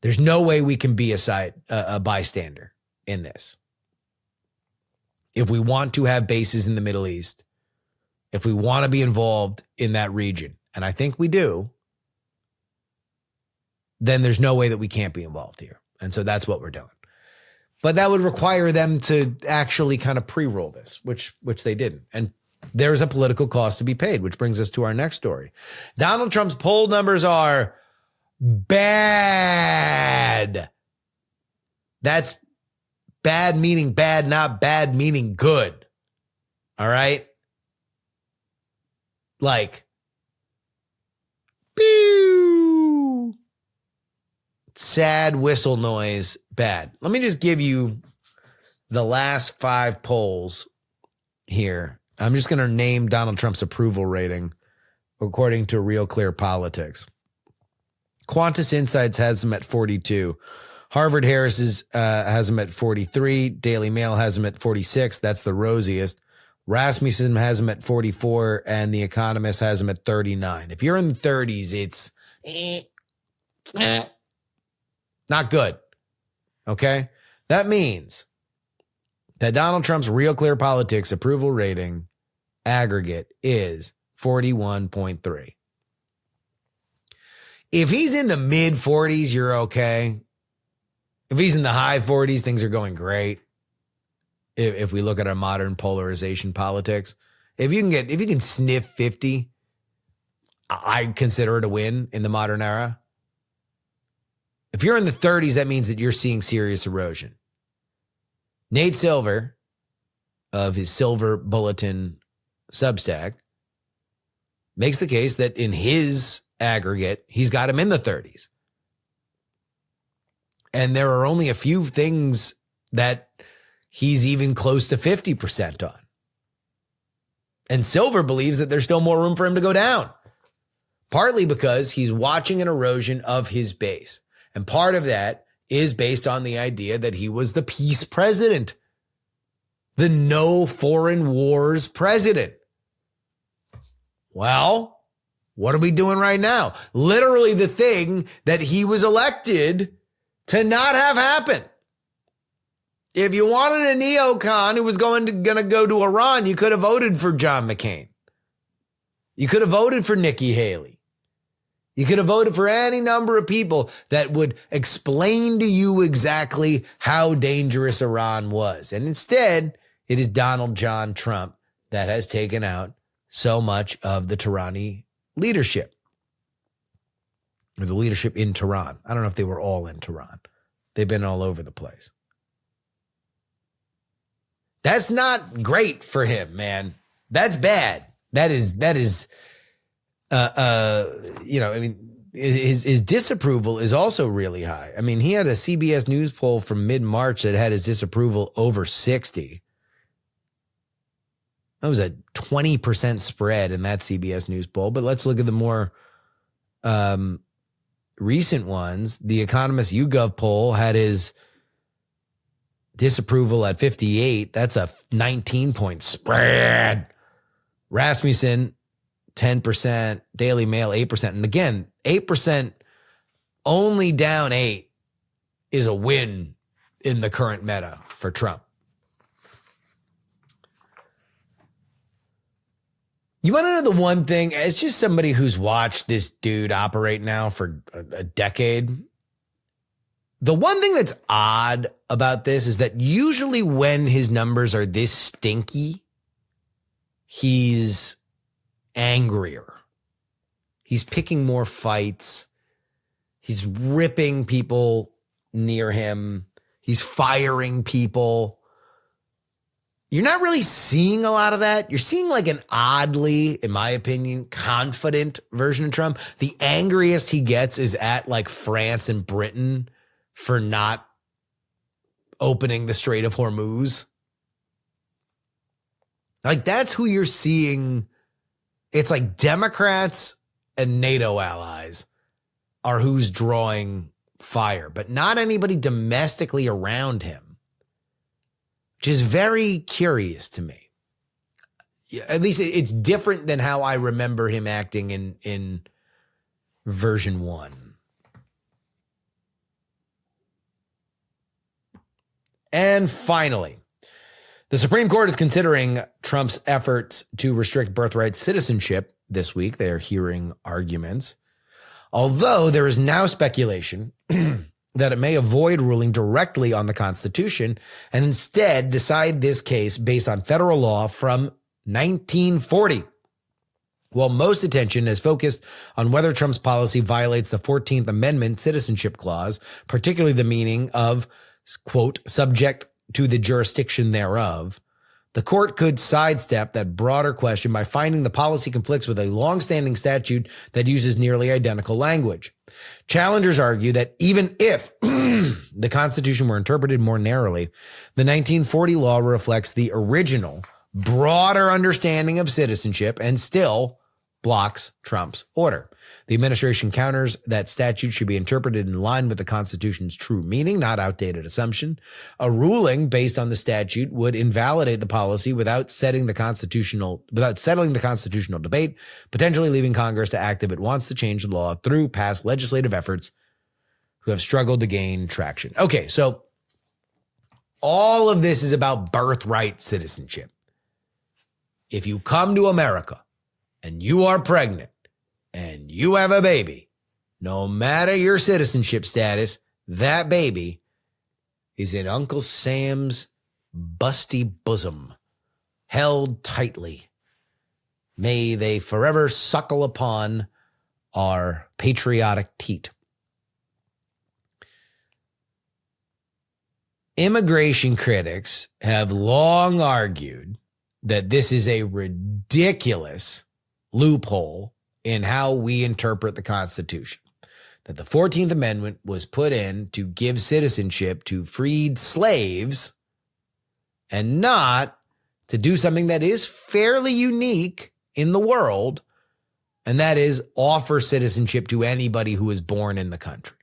There's no way we can be a bystander in this. If we want to have bases in the Middle East, if we want to be involved in that region, and I think we do, then there's no way that we can't be involved here. And so that's what we're doing. But that would require them to actually kind of pre-roll this, which they didn't. And there's a political cost to be paid, which brings us to our next story. Donald Trump's poll numbers are bad. That's bad meaning bad, not bad meaning good. All right? Like, pew, sad whistle noise, bad. Let me just give you the last 5 polls here. I'm just going to name Donald Trump's approval rating according to Real Clear Politics. Qantas Insights has him at 42. Harvard Harris has him at 43. Daily Mail has him at 46. That's the rosiest. Rasmussen has him at 44, and The Economist has him at 39. If you're in the 30s, it's not good. Okay? That means that Donald Trump's Real Clear Politics approval rating aggregate is 41.3. If he's in the mid 40s, you're okay. If he's in the high 40s, things are going great. If we look at our modern polarization politics, if you can sniff 50, I consider it a win in the modern era. If you're in the 30s, that means that you're seeing serious erosion. Nate Silver of his Silver Bulletin Substack makes the case that in his aggregate, he's got him in the 30s. And there are only a few things that he's even close to 50% on. And Silver believes that there's still more room for him to go down, partly because he's watching an erosion of his base. And part of that is based on the idea that he was the peace president, the no foreign wars president. Well, what are we doing right now? Literally the thing that he was elected to not have happen. If you wanted a neocon who was going to go to Iran, you could have voted for John McCain. You could have voted for Nikki Haley. You could have voted for any number of people that would explain to you exactly how dangerous Iran was. And instead, it is Donald John Trump that has taken out so much of the Tehran leadership. Or the leadership in Tehran. I don't know if they were all in Tehran. They've been all over the place. That's not great for him, man. That's bad. His disapproval is also really high. I mean, he had a CBS News poll from mid-March that had his disapproval over 60. That was a 20% spread in that CBS News poll. But let's look at the more recent ones. The Economist YouGov poll had his disapproval at 58. That's a 19-point spread. Rasmussen, 10%. Daily Mail, 8%. And again, 8%, only down 8 is a win in the current meta for Trump. You want to know the one thing? It's just somebody who's watched this dude operate now for a decade. The one thing that's odd about this is that usually when his numbers are this stinky, he's angrier. He's picking more fights. He's ripping people near him. He's firing people. You're not really seeing a lot of that. You're seeing like an oddly, in my opinion, confident version of Trump. The angriest he gets is at like France and Britain for not opening the Strait of Hormuz. Like that's who you're seeing. It's like Democrats and NATO allies are who's drawing fire, but not anybody domestically around him. Which is very curious to me. At least it's different than how I remember him acting in version 1. And finally, the Supreme Court is considering Trump's efforts to restrict birthright citizenship this week. They are hearing arguments. Although there is now speculation that it may avoid ruling directly on the Constitution and instead decide this case based on federal law from 1940. While most attention is focused on whether Trump's policy violates the 14th Amendment citizenship clause, particularly the meaning of, quote, subject to the jurisdiction thereof, the court could sidestep that broader question by finding the policy conflicts with a longstanding statute that uses nearly identical language. Challengers argue that even if the Constitution were interpreted more narrowly, the 1940 law reflects the original, broader understanding of citizenship and still blocks Trump's order. The administration counters that statute should be interpreted in line with the Constitution's true meaning, not outdated assumption. A ruling based on the statute would invalidate the policy without settling the constitutional debate, potentially leaving Congress to act if it wants to change the law through past legislative efforts who have struggled to gain traction. Okay, so all of this is about birthright citizenship. If you come to America and you are pregnant, and you have a baby, no matter your citizenship status, that baby is in Uncle Sam's busty bosom, held tightly. May they forever suckle upon our patriotic teat. Immigration critics have long argued that this is a ridiculous loophole in how we interpret the Constitution, that the 14th Amendment was put in to give citizenship to freed slaves and not to do something that is fairly unique in the world, and that is offer citizenship to anybody who is born in the country.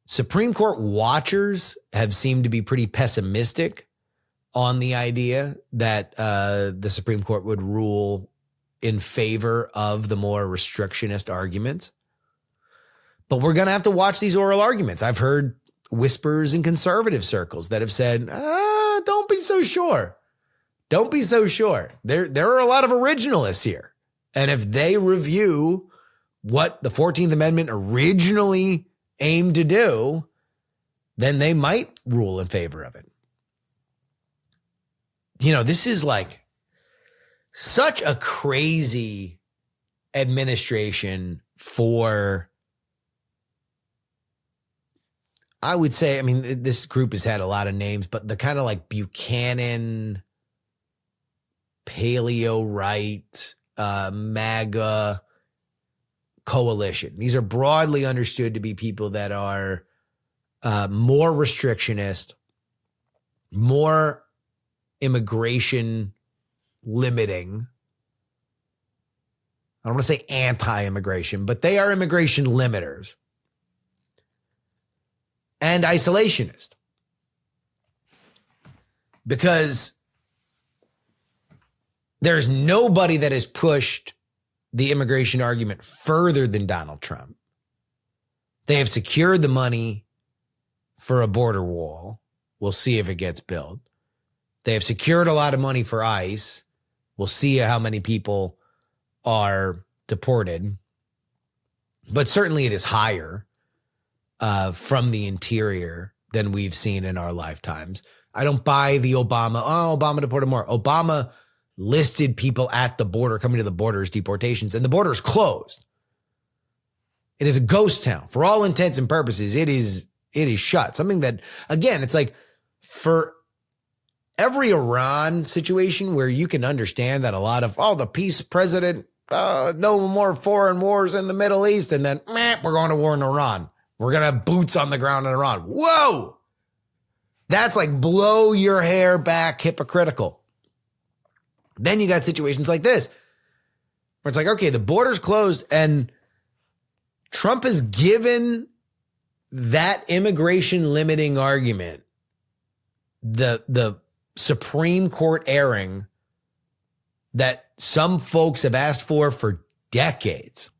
Supreme Court watchers have seemed to be pretty pessimistic on the idea that the Supreme Court would rule in favor of the more restrictionist arguments. But we're going to have to watch these oral arguments. I've heard whispers in conservative circles that have said, don't be so sure. Don't be so sure. There are a lot of originalists here. And if they review what the 14th Amendment originally aimed to do, then they might rule in favor of it. You know, this is like such a crazy administration for, I would say, I mean, this group has had a lot of names, but the kind of like Buchanan, paleo right, MAGA coalition. These are broadly understood to be people that are more restrictionist, more immigration limiting. I don't want to say anti-immigration, but they are immigration limiters and isolationist. Because there's nobody that has pushed the immigration argument further than Donald Trump. They have secured the money for a border wall. We'll see if it gets built. They have secured a lot of money for ICE. We'll see how many people are deported. But certainly it is higher from the interior than we've seen in our lifetimes. I don't buy the Obama deported more. Obama listed people at the border, coming to the border as deportations, and the border is closed. It is a ghost town. For all intents and purposes, it is shut. Something that, again, it's like for every Iran situation where you can understand that a lot of, the peace president, no more foreign wars in the Middle East, and then we're going to war in Iran. We're going to have boots on the ground in Iran. Whoa! That's like blow your hair back hypocritical. Then you got situations like this, where it's like, okay, the border's closed and Trump has given that immigration limiting argument the Supreme Court airing that some folks have asked for decades.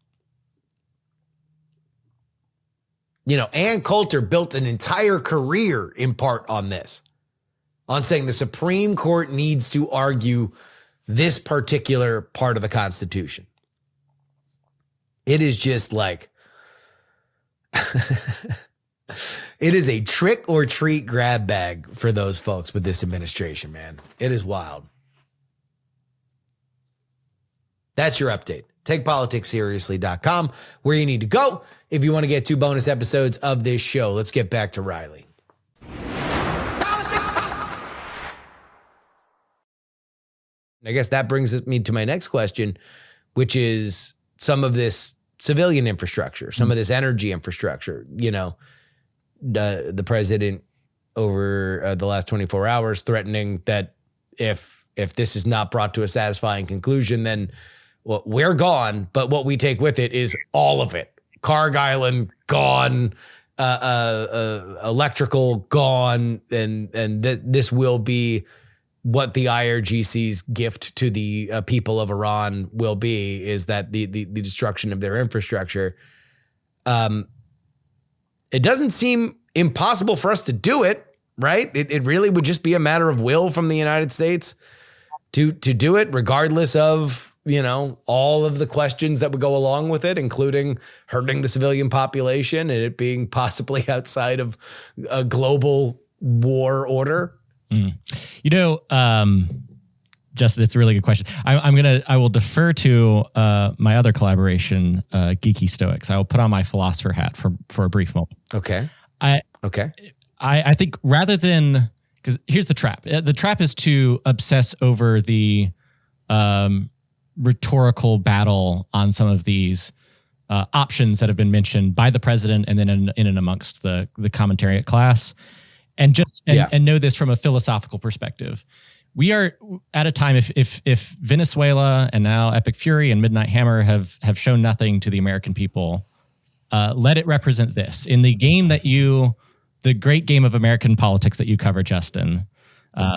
You know, Ann Coulter built an entire career in part on this, on saying the Supreme Court needs to argue this particular part of the Constitution. It is just like, it is a trick or treat grab bag for those folks with this administration, man. It is wild. That's your update. TakePoliticsSeriously.com, where you need to go if you want to get 2 bonus episodes of this show. Let's get back to Riley. I guess that brings me to my next question, which is some of this civilian infrastructure, some of this energy infrastructure. You know, the president over the last 24 hours threatening that if this is not brought to a satisfying conclusion, then we're gone. But what we take with it is all of it. Carg Island gone, electrical gone, and this will be what the IRGC's gift to the people of Iran will be, is that the destruction of their infrastructure. It doesn't seem impossible for us to do it, right? It really would just be a matter of will from the United States to do it, regardless of, you know, all of the questions that would go along with it, including hurting the civilian population and it being possibly outside of a global war order. You know, Justin, it's a really good question. I will defer to my other collaboration, Geeky Stoics. I will put on my philosopher hat for a brief moment. Okay. I think rather than, because here's the trap. The trap is to obsess over the rhetorical battle on some of these options that have been mentioned by the president and then in and amongst the commentariat class. And know this from a philosophical perspective. We are at a time, if Venezuela and now Epic Fury and Midnight Hammer have shown nothing to the American people, let it represent this. In the game the great game of American politics that you cover, Justin,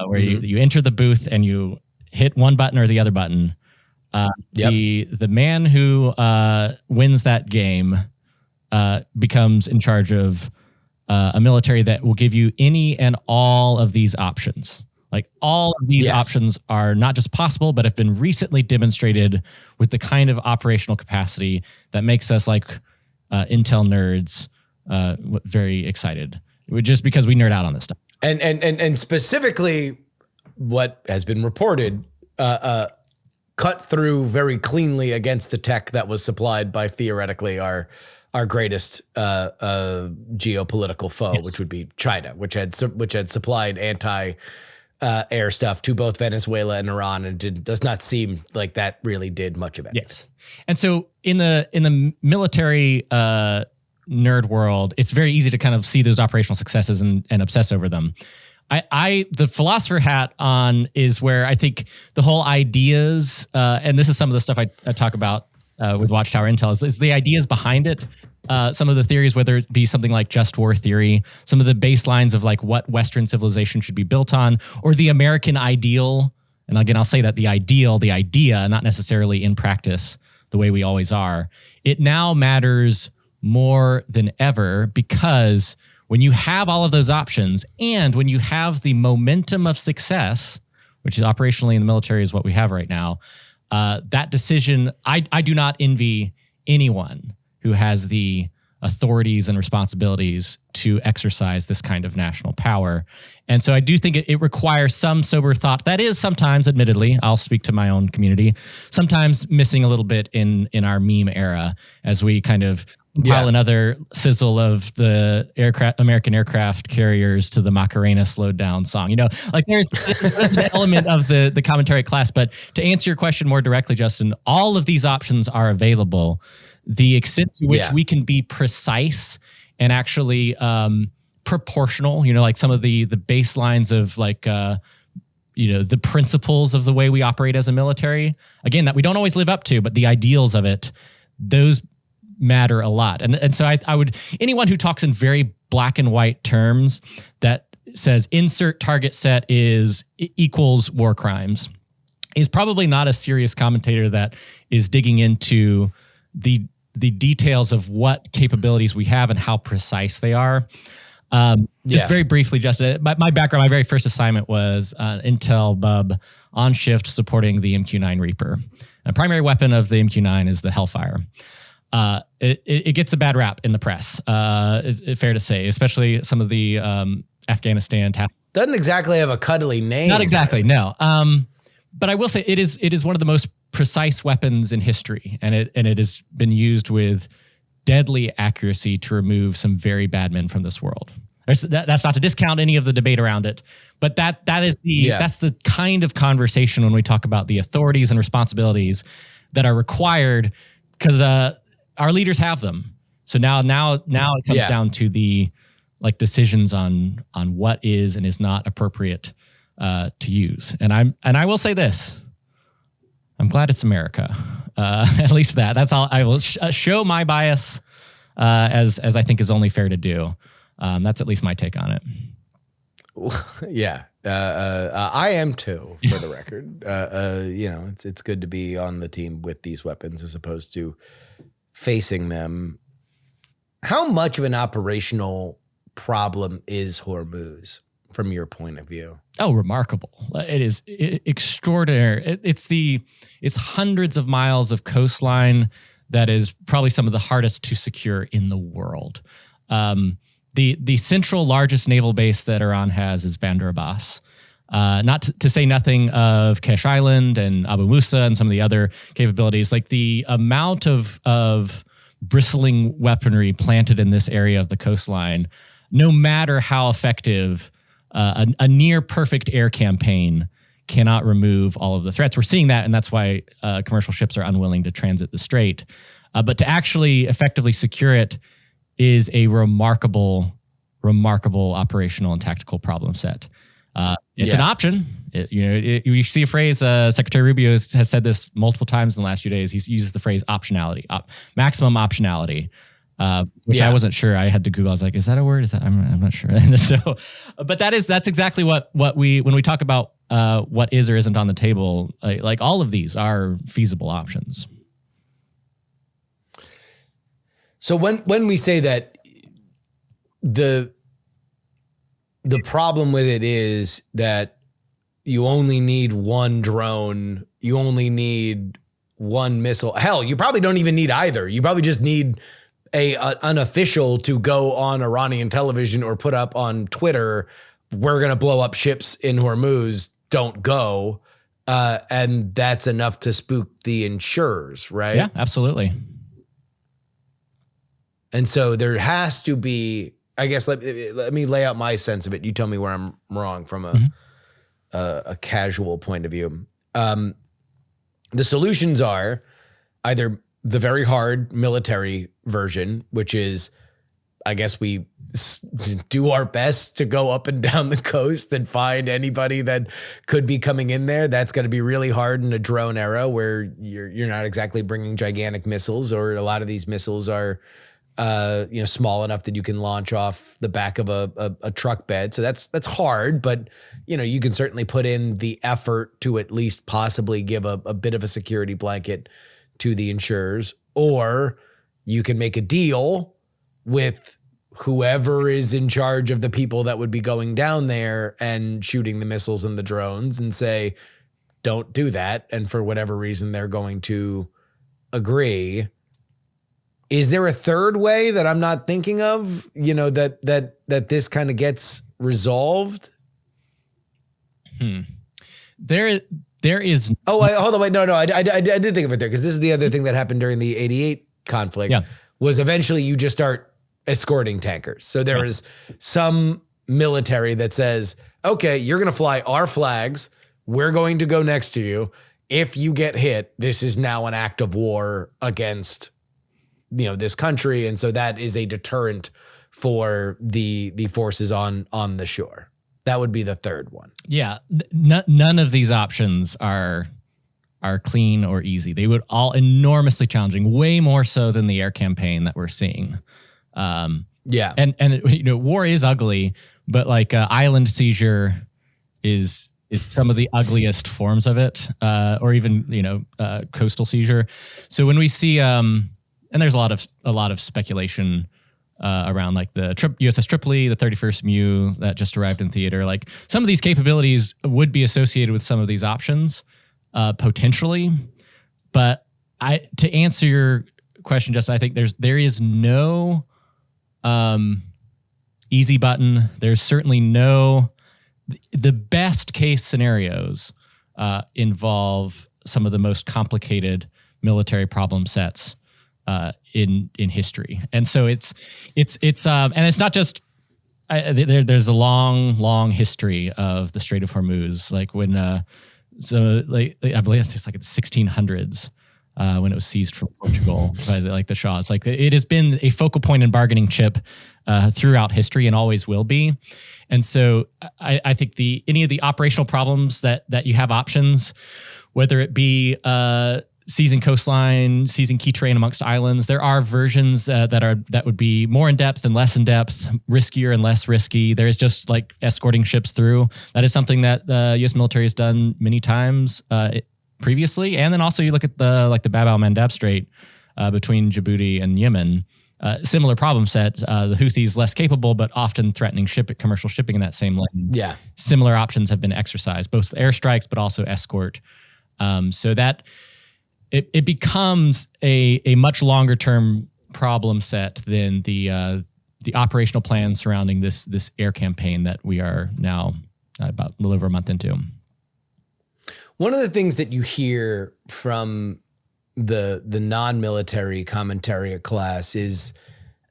where you enter the booth and you hit one button or the other button, The man who wins that game becomes in charge of a military that will give you any and all of these options. Like all of these options are not just possible, but have been recently demonstrated with the kind of operational capacity that makes us like Intel nerds very excited. Just because we nerd out on this stuff. And specifically what has been reported cut through very cleanly against the tech that was supplied by theoretically our greatest geopolitical foe, which would be China, which had supplied air stuff to both Venezuela and Iran, and does not seem like that really did much of it. Yes, and so in the military nerd world, it's very easy to kind of see those operational successes and obsess over them. The philosopher hat on is where I think the whole ideas, and this is some of the stuff I talk about with Watchtower Intel, is the ideas behind it. Some of the theories, whether it be something like just war theory, some of the baselines of like what Western civilization should be built on, or the American ideal. And again, I'll say that the idea, not necessarily in practice, the way we always are. It now matters more than ever because when you have all of those options and when you have the momentum of success, which is operationally in the military is what we have right now, that decision, I do not envy anyone who has the authorities and responsibilities to exercise this kind of national power. And so I do think it requires some sober thought. That is sometimes, admittedly, I'll speak to my own community, sometimes missing a little bit in our meme era as we kind of compile another sizzle of the American aircraft carriers to the Macarena slowed down song. You know, like there's an element of the commentary class. But to answer your question more directly, Justin, all of these options are available. The extent to which we can be precise and actually proportional, you know, like some of the baselines of like, the principles of the way we operate as a military, again, that we don't always live up to, but the ideals of it, those matter a lot. And so I would, anyone who talks in very black and white terms that says insert target set equals war crimes is probably not a serious commentator that is digging into the details of what capabilities we have and how precise they are. Just very briefly, Justin, my background, my very first assignment was Intel Bub on shift supporting the MQ-9 Reaper. A primary weapon of the MQ-9 is the Hellfire. It gets a bad rap in the press, is fair to say, especially some of the Afghanistan task. Doesn't exactly have a cuddly name. Not exactly, no. But I will say it is one of the most precise weapons in history, and it has been used with deadly accuracy to remove some very bad men from this world. That's not to discount any of the debate around it, but that's the kind of conversation when we talk about the authorities and responsibilities that are required, because our leaders have them. So now it comes down to the like decisions on what is and is not appropriate to use. And I will say this: I'm glad it's America. At least that's all. I will show my bias as I think is only fair to do. That's at least my take on it. Yeah, I am too. For the record, it's good to be on the team with these weapons as opposed to facing them. How much of an operational problem is Hormuz from your point of view? Oh, remarkable. It is extraordinary. It's hundreds of miles of coastline that is probably some of the hardest to secure in the world. The central largest naval base that Iran has is Bandar Abbas. Not to say nothing of Kesh Island and Abu Musa and some of the other capabilities. Like the amount of bristling weaponry planted in this area of the coastline, no matter how effective, a near perfect air campaign cannot remove all of the threats. We're seeing that, and that's why commercial ships are unwilling to transit the strait. But to actually effectively secure it is a remarkable operational and tactical problem set. It's an option. You see a phrase, Secretary Rubio has said this multiple times in the last few days. He uses the phrase optionality, maximum optionality, which I wasn't sure. I had to Google. I was like, is that a word? I'm not sure. And so, but that's exactly what when we talk about what is or isn't on the table. Like all of these are feasible options. So when we say that the problem with it is that you only need one drone, you only need one missile. Hell, you probably don't even need either. You probably just need an official to go on Iranian television or put up on Twitter, we're going to blow up ships in Hormuz, don't go. And that's enough to spook the insurers, right? Yeah, absolutely. And so there has to be, I guess, let me lay out my sense of it. You tell me where I'm wrong from a casual point of view. The solutions are either the very hard military version, which is, I guess we do our best to go up and down the coast and find anybody that could be coming in there. That's going to be really hard in a drone era where you're not exactly bringing gigantic missiles, or a lot of these missiles are small enough that you can launch off the back of a truck bed. So that's hard, but you can certainly put in the effort to at least possibly give a bit of a security blanket to the insurers, or you can make a deal with whoever is in charge of the people that would be going down there and shooting the missiles and the drones and say, don't do that. And for whatever reason, they're going to agree. Is there a third way that I'm not thinking of, that this kind of gets resolved? There is. Oh, hold on. Wait, no. I did think of it there, because this is the other thing that happened during the 88 conflict. Yeah. Was eventually you just start escorting tankers. So there is some military that says, okay, you're going to fly our flags. We're going to go next to you. If you get hit, this is now an act of war against this country. And so that is a deterrent for the forces on the shore. That would be the third one. Yeah. None of these options are clean or easy. They would all enormously challenging, way more so than the air campaign that we're seeing. Yeah. And war is ugly, but like island seizure is some of the ugliest forms of it, or even, coastal seizure. So when we see, and there's a lot of speculation around like the USS Tripoli, the 31st MEU that just arrived in theater. Like some of these capabilities would be associated with some of these options, potentially. But to answer your question, Justin, I think there is no easy button. There's certainly the best case scenarios involve some of the most complicated military problem sets in history. And so it's and it's not just there's a long history of the Strait of Hormuz, like when I believe it's like in the 1600s when it was seized from Portugal by the Shahs. Like it has been a focal point and bargaining chip throughout history and always will be. And so I think any of the operational problems that you have options, whether it be seizing coastline, seizing key terrain amongst islands. There are versions that would be more in depth and less in depth, riskier and less risky. There is just like escorting ships through. That is something that the U.S. military has done many times previously. And then also you look at the Bab al-Mandab Strait between Djibouti and Yemen. Similar problem set. The Houthis less capable, but often threatening commercial shipping in that same lane. Yeah. Similar options have been exercised, both airstrikes, but also escort. So that it becomes a much longer term problem set than the operational plan surrounding this air campaign that we are now about a little over a month into. One of the things that you hear from the non-military commentariat class is,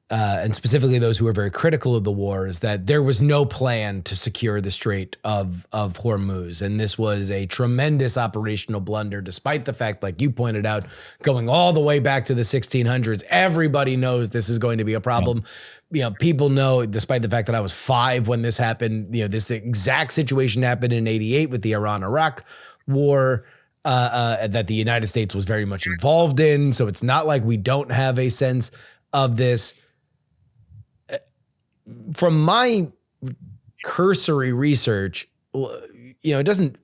and specifically those who are very critical of the war, is that there was no plan to secure the Strait of Hormuz. And this was a tremendous operational blunder, despite the fact, like you pointed out, going all the way back to the 1600s. Everybody knows this is going to be a problem. Yeah. People know, despite the fact that I was 5 when this happened, this exact situation happened in 88 with the Iran-Iraq war, that the United States was very much involved in. So it's not like we don't have a sense of this. From my cursory research, it doesn't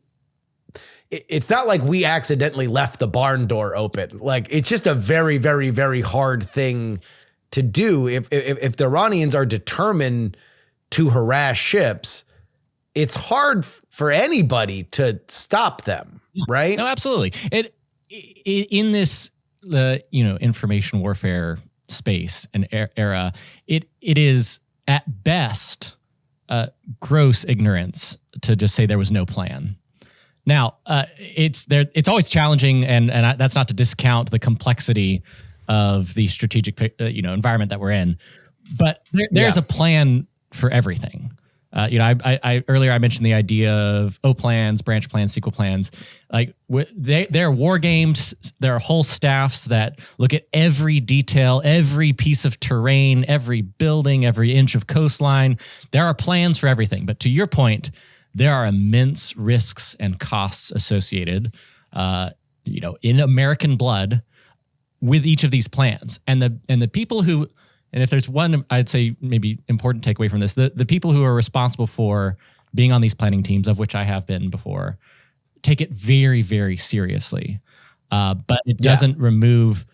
it's not like we accidentally left the barn door open. Like, it's just a very, very, very hard thing to do. If the Iranians are determined to harass ships, it's hard for anybody to stop them, right? No, absolutely. It in this information warfare space and era, it is at best gross ignorance to just say there was no plan. Now, it's always challenging, and that's not to discount the complexity of the strategic environment that we're in, but there's a plan for everything. I earlier I mentioned the idea of O plans, branch plans, sequel plans. Like they're war games. There are whole staffs that look at every detail, every piece of terrain, every building, every inch of coastline. There are plans for everything. But to your point, there are immense risks and costs associated, in American blood with each of these plans. And the people who, and if there's one, I'd say maybe important takeaway from this, the people who are responsible for being on these planning teams, of which I have been before, take it very, very seriously. But it doesn't remove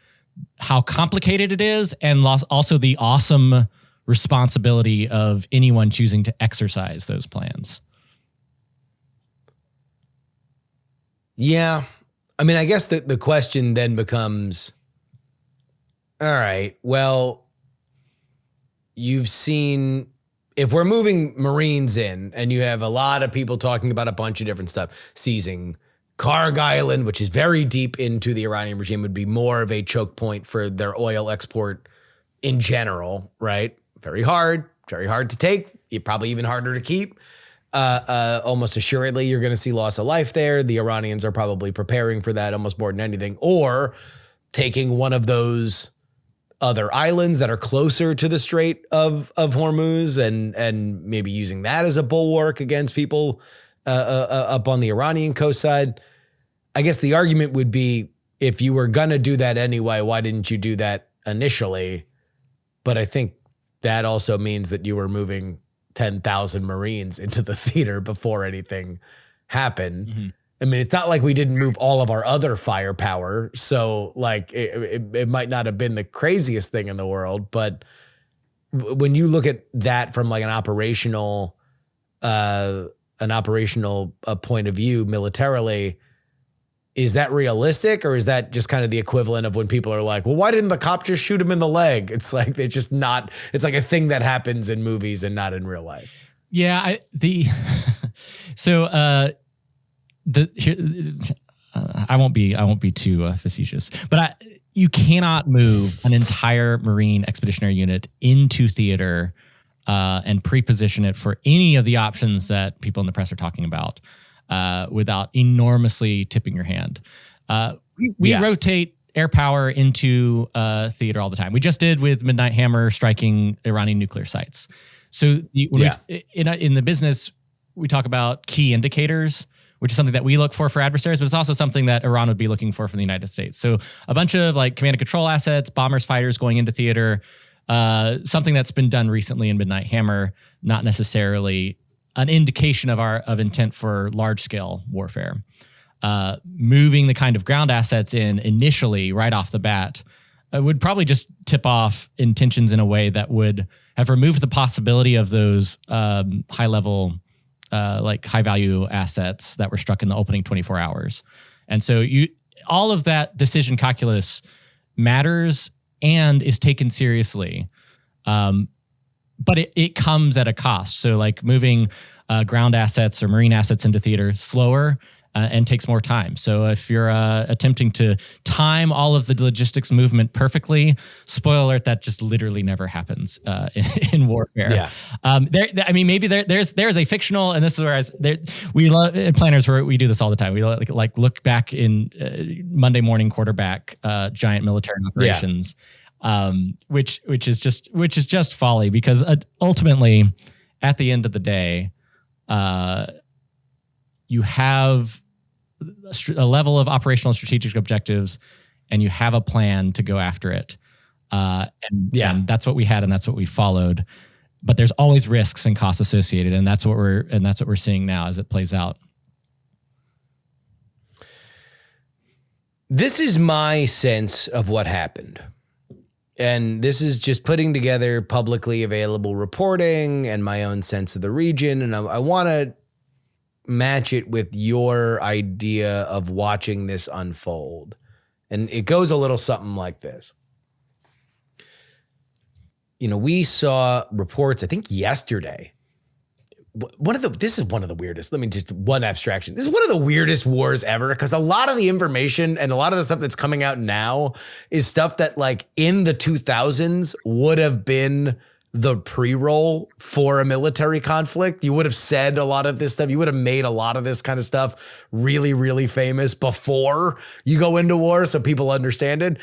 how complicated it is, and also the awesome responsibility of anyone choosing to exercise those plans. Yeah. I mean, I guess the question then becomes, all right, well, you've seen, if we're moving Marines in and you have a lot of people talking about a bunch of different stuff, seizing Karg Island, which is very deep into the Iranian regime, would be more of a choke point for their oil export in general, right? Very hard to take, probably even harder to keep. Almost assuredly, you're going to see loss of life there. The Iranians are probably preparing for that almost more than anything, or taking one of those other islands that are closer to the Strait of Hormuz and maybe using that as a bulwark against people up on the Iranian coast side. I guess the argument would be, if you were going to do that anyway, why didn't you do that initially? But I think that also means that you were moving 10,000 Marines into the theater before anything happened. Mm-hmm. I mean, it's not like we didn't move all of our other firepower. So like it might not have been the craziest thing in the world, but when you look at that from like an operational point of view militarily, is that realistic, or is that just kind of the equivalent of when people are like, well, why didn't the cop just shoot him in the leg? It's like, it's just not, it's like a thing that happens in movies and not in real life. Yeah. I won't be too facetious, but you cannot move an entire Marine expeditionary unit into theater and pre-position it for any of the options that people in the press are talking about without enormously tipping your hand. We rotate air power into theater all the time. We just did with Midnight Hammer striking Iranian nuclear sites. So in the business, we talk about key indicators, which is something that we look for adversaries, but it's also something that Iran would be looking for from the United States. So a bunch of like command and control assets, bombers, fighters going into theater, something that's been done recently in Midnight Hammer, not necessarily an indication of intent for large scale warfare. Moving the kind of ground assets in initially right off the bat would probably just tip off intentions in a way that would have removed the possibility of those high level high value assets that were struck in the opening 24 hours. And so all of that decision calculus matters and is taken seriously. But it comes at a cost. So like moving ground assets or marine assets into theater slower and takes more time. So if you're attempting to time all of the logistics movement perfectly, spoiler alert, that just literally never happens in warfare. Yeah. Maybe there's a fictional, and this is where we love planners where we do this all the time. We like look back in Monday morning quarterback giant military operations, which is just folly, because ultimately at the end of the day, you have a level of operational and strategic objectives, and you have a plan to go after it. And that's what we had, and that's what we followed. But there's always risks and costs associated, and that's what we're seeing now as it plays out. This is my sense of what happened. And this is just putting together publicly available reporting and my own sense of the region. And I want to match it with your idea of watching this unfold. And it goes a little something like this. We saw reports, I think yesterday. This is one of the weirdest. One abstraction. This is one of the weirdest wars ever, because a lot of the information and a lot of the stuff that's coming out now is stuff that like in the 2000s would have been the pre-roll for a military conflict. You would have said a lot of this stuff. You would have made a lot of this kind of stuff really, really famous before you go into war, so people understand it.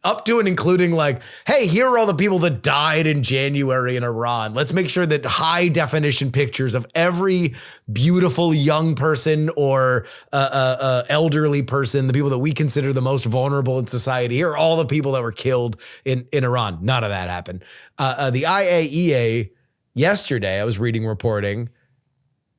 Up to and including like, hey, here are all the people that died in January in Iran. Let's make sure that high definition pictures of every beautiful young person or elderly person, the people that we consider the most vulnerable in society, here are all the people that were killed in Iran. None of that happened. The IAEA yesterday, I was reading reporting,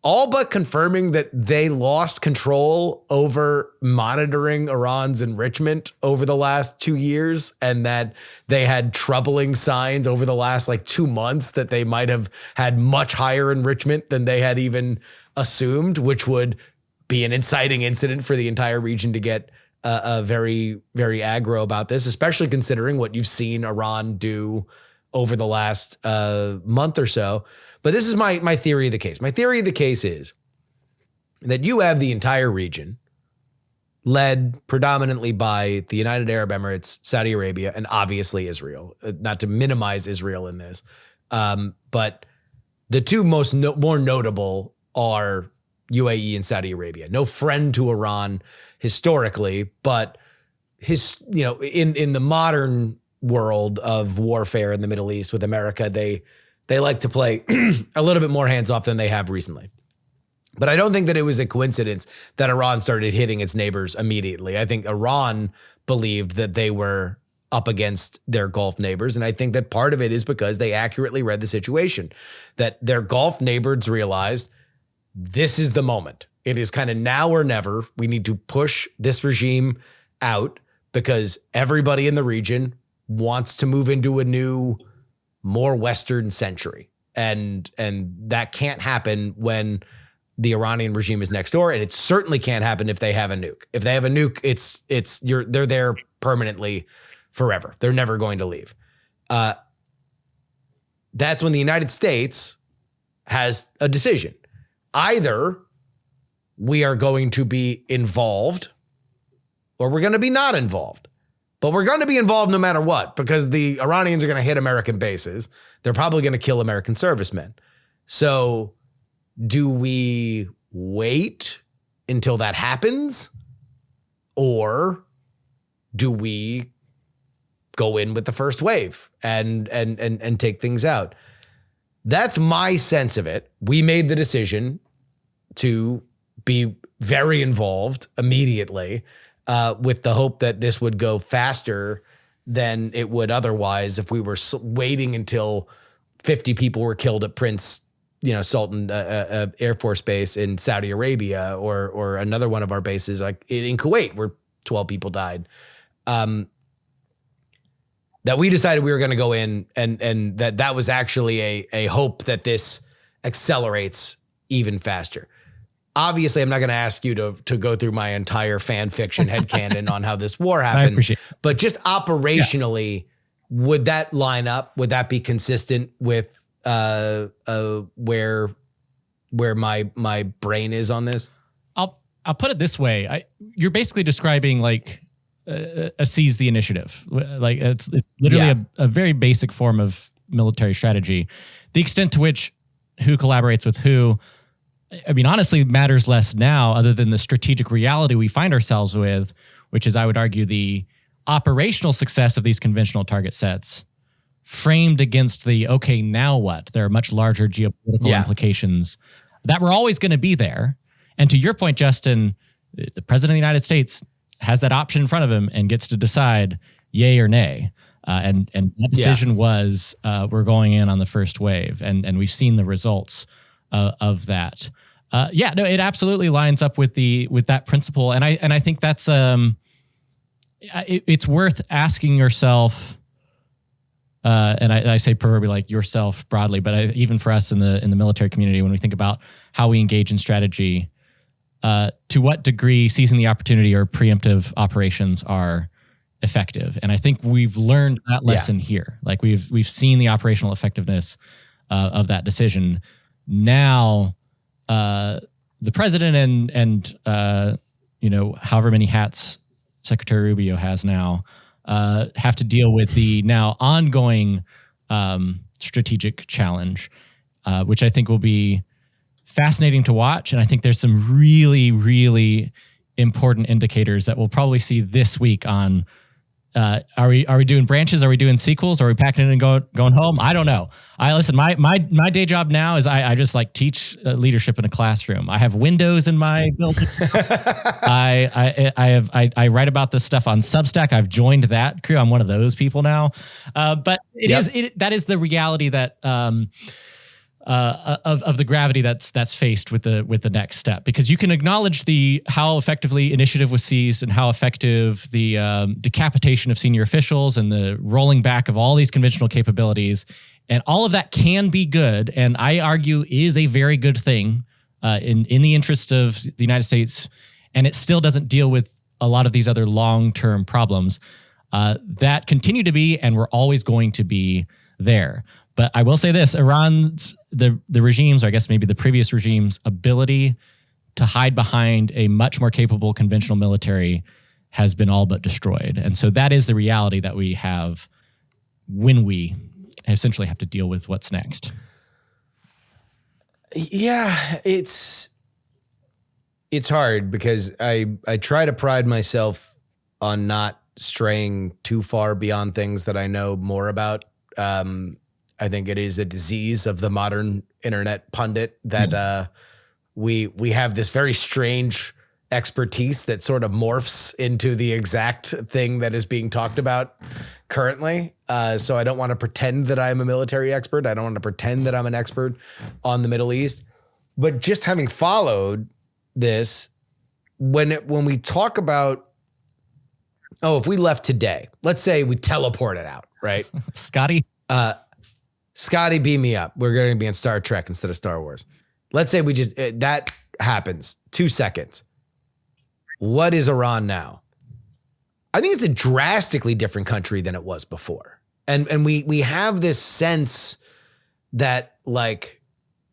all but confirming that they lost control over monitoring Iran's enrichment over the last 2 years, and that they had troubling signs over the last 2 months that they might have had much higher enrichment than they had even assumed, which would be an inciting incident for the entire region to get very, very aggro about this, especially considering what you've seen Iran do over the last month or so. But this is my theory of the case. My theory of the case is that you have the entire region led predominantly by the United Arab Emirates, Saudi Arabia, and obviously Israel. Not to minimize Israel in this, but the two more notable are UAE and Saudi Arabia. No friend to Iran historically, but in the modern world of warfare in the Middle East with America, they like to play a little bit more hands-off than they have recently. But I don't think that it was a coincidence that Iran started hitting its neighbors immediately. I think Iran believed that they were up against their Gulf neighbors. And I think that part of it is because they accurately read the situation, that their Gulf neighbors realized this is the moment. It is kind of now or never. We need to push this regime out because everybody in the region wants to move into a new, more Western century. And that can't happen when the Iranian regime is next door. And it certainly can't happen if they have a nuke. If they have a nuke, they're there permanently forever. They're never going to leave. That's when the United States has a decision. Either we are going to be involved or we're going to be not involved. But we're going to be involved no matter what, because the Iranians are going to hit American bases. They're probably going to kill American servicemen. So do we wait until that happens? Or do we go in with the first wave and take things out? That's my sense of it. We made the decision to be very involved immediately, with the hope that this would go faster than it would otherwise if we were waiting until 50 people were killed at Prince, Sultan Air Force Base in Saudi Arabia, or another one of our bases like in Kuwait where 12 people died. That we decided we were going to go in and that was actually a hope that this accelerates even faster. Obviously, I'm not going to ask you to go through my entire fan fiction headcanon on how this war happened. I appreciate it. But just operationally, would that line up? Would that be consistent with where my brain is on this? I'll put it this way. You're basically describing like a seize the initiative. Like it's literally a very basic form of military strategy. The extent to which who collaborates with who, I mean, honestly, matters less now other than the strategic reality we find ourselves with, which is, I would argue, the operational success of these conventional target sets framed against the, okay, now what? There are much larger geopolitical implications that were always going to be there. And to your point, Justin, the president of the United States has that option in front of him and gets to decide yay or nay. And that decision was we're going in on the first wave, and we've seen the results of that. It absolutely lines up with that principle, and I think that's it's worth asking yourself, and I say proverbially like yourself broadly, but even for us in the military community, when we think about how we engage in strategy, to what degree seizing the opportunity or preemptive operations are effective. And I think we've learned that lesson here. Like we've seen the operational effectiveness of that decision. Now, the president and however many hats Secretary Rubio has now, have to deal with the now ongoing strategic challenge, which I think will be fascinating to watch. And I think there's some really, really important indicators that we'll probably see this week on, are we doing branches? Are we doing sequels? Are we packing it and going home? I don't know. Listen, my day job now is I just like teach leadership in a classroom. I have windows in my building. I write about this stuff on Substack. I've joined that crew. I'm one of those people now. But that is the reality that, of the gravity that's faced with the next step, because you can acknowledge how effectively initiative was seized and how effective the decapitation of senior officials and the rolling back of all these conventional capabilities, and all of that can be good, and I argue is a very good thing in the interest of the United States, and it still doesn't deal with a lot of these other long-term problems that continue to be, and we're always going to be there. But I will say this: Iran's the regime's, or I guess maybe the previous regime's, ability to hide behind a much more capable conventional military has been all but destroyed. And so that is the reality that we have when we essentially have to deal with what's next. Yeah, it's hard because I try to pride myself on not straying too far beyond things that I know more about. I think it is a disease of the modern internet pundit that we have this very strange expertise that sort of morphs into the exact thing that is being talked about currently. So I don't want to pretend that I'm a military expert. I don't want to pretend that I'm an expert on the Middle East. But just having followed this, when we talk about, if we left today, let's say we teleported out, right? Scotty, beam me up. We're going to be in Star Trek instead of Star Wars. Let's say we just, that happens. 2 seconds. What is Iran now? I think it's a drastically different country than it was before. And we have this sense that like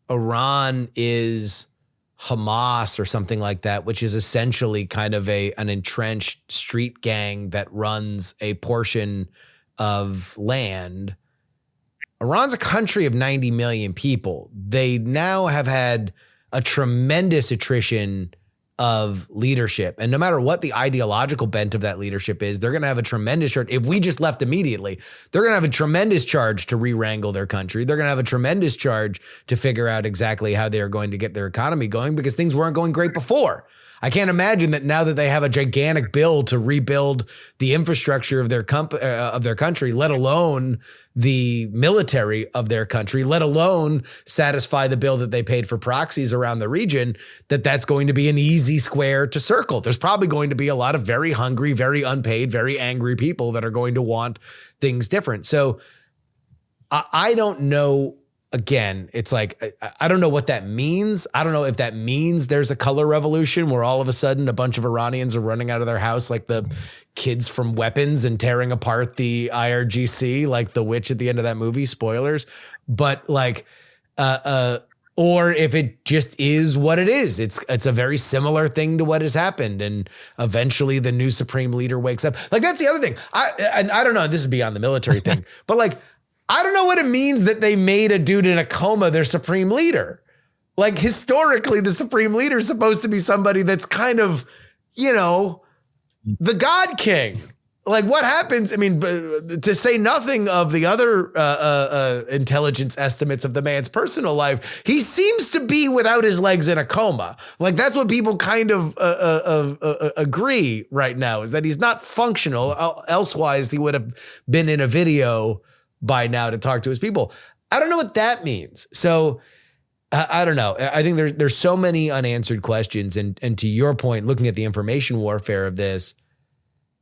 Iran is Hamas or something like that, which is essentially kind of an entrenched street gang that runs a portion of land. Iran's a country of 90 million people. They now have had a tremendous attrition of leadership. And no matter what the ideological bent of that leadership is, they're going to have a tremendous charge. If we just left immediately, they're going to have a tremendous charge to re-wrangle their country. They're going to have a tremendous charge to figure out exactly how they're going to get their economy going, because things weren't going great before. I can't imagine that now that they have a gigantic bill to rebuild the infrastructure of their country, let alone the military of their country, let alone satisfy the bill that they paid for proxies around the region, that's going to be an easy square to circle. There's probably going to be a lot of very hungry, very unpaid, very angry people that are going to want things different. So I don't know. Again, it's like, I don't know what that means. I don't know if that means there's a color revolution where all of a sudden a bunch of Iranians are running out of their house like the kids from Weapons and tearing apart the IRGC, like the witch at the end of that movie, spoilers. But like, or if it just is what it is. It's a very similar thing to what has happened. And eventually the new supreme leader wakes up. Like, that's the other thing. I don't know, this is beyond the military thing, but like, I don't know what it means that they made a dude in a coma their supreme leader. Like, historically, the supreme leader is supposed to be somebody that's kind of, the God King. Like, what happens? I mean, to say nothing of the other intelligence estimates of the man's personal life, he seems to be without his legs in a coma. Like, that's what people kind of agree right now, is that he's not functional. Elsewise, he would have been in a video by now to talk to his people. I don't know what that means. So I don't know. I think there's so many unanswered questions. And to your point, looking at the information warfare of this,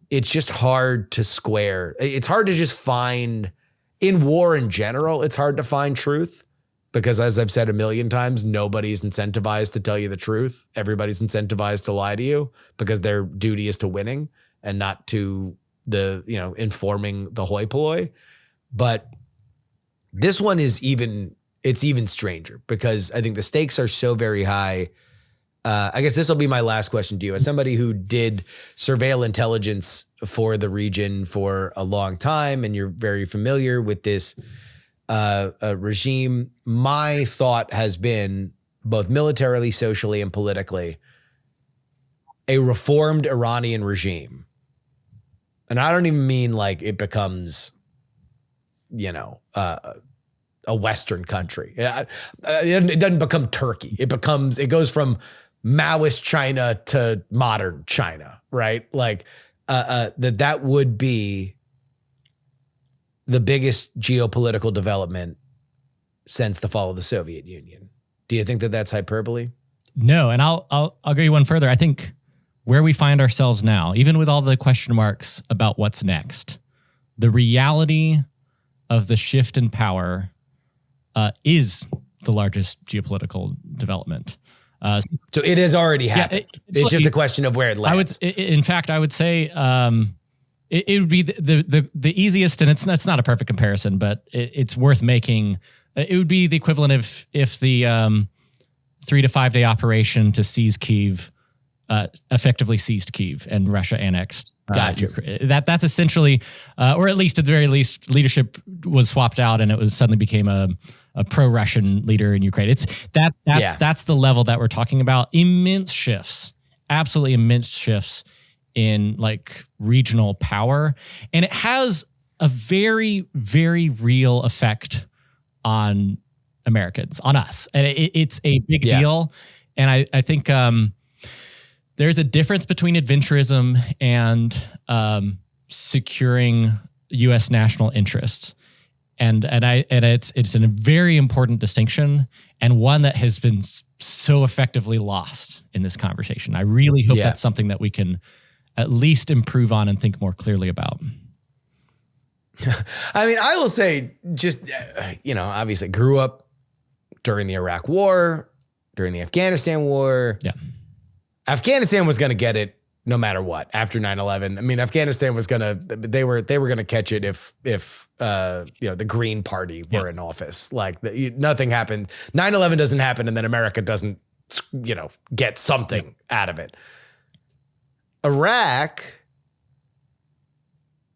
it's just hard to square. It's hard to just find, in war in general, it's hard to find truth because, as I've said a million times, nobody's incentivized to tell you the truth. Everybody's incentivized to lie to you because their duty is to winning and not to informing the hoi polloi. But this one is even stranger because I think the stakes are so very high. I guess this will be my last question to you. As somebody who did surveil intelligence for the region for a long time, and you're very familiar with this regime, my thought has been, both militarily, socially, and politically, a reformed Iranian regime. And I don't even mean like it becomes, a Western country. It doesn't become Turkey. It goes from Maoist China to modern China, right? Like that would be the biggest geopolitical development since the fall of the Soviet Union. Do you think that that's hyperbole? No, and I'll go you one further. I think where we find ourselves now, even with all the question marks about what's next, the reality of the shift in power is the largest geopolitical development. So it has already happened. It's just a question of where it lands. In fact, I would say it would be the easiest, and it's not a perfect comparison, but it's worth making. It would be the equivalent of if the 3 to 5 day operation to seize Kyiv effectively seized Kyiv and Russia annexed. Gotcha. That's essentially, or at least at the very least, leadership was swapped out and it suddenly became a pro-Russian leader in Ukraine. That's the level that we're talking about. Immense shifts, absolutely immense shifts in like regional power. And it has a very, very real effect on Americans, on us. And it's a big deal. And I think there's a difference between adventurism and securing U.S. national interests. And it's a very important distinction, and one that has been so effectively lost in this conversation. I really hope that's something that we can at least improve on and think more clearly about. I mean, I will say, just obviously grew up during the Iraq War, during the Afghanistan War. Yeah, Afghanistan was going to get it no matter what after 9/11. I mean, Afghanistan was they were going to catch it if the Green Party were in office. Like nothing happened. 9/11 doesn't happen, and then America doesn't get something out of it. Iraq,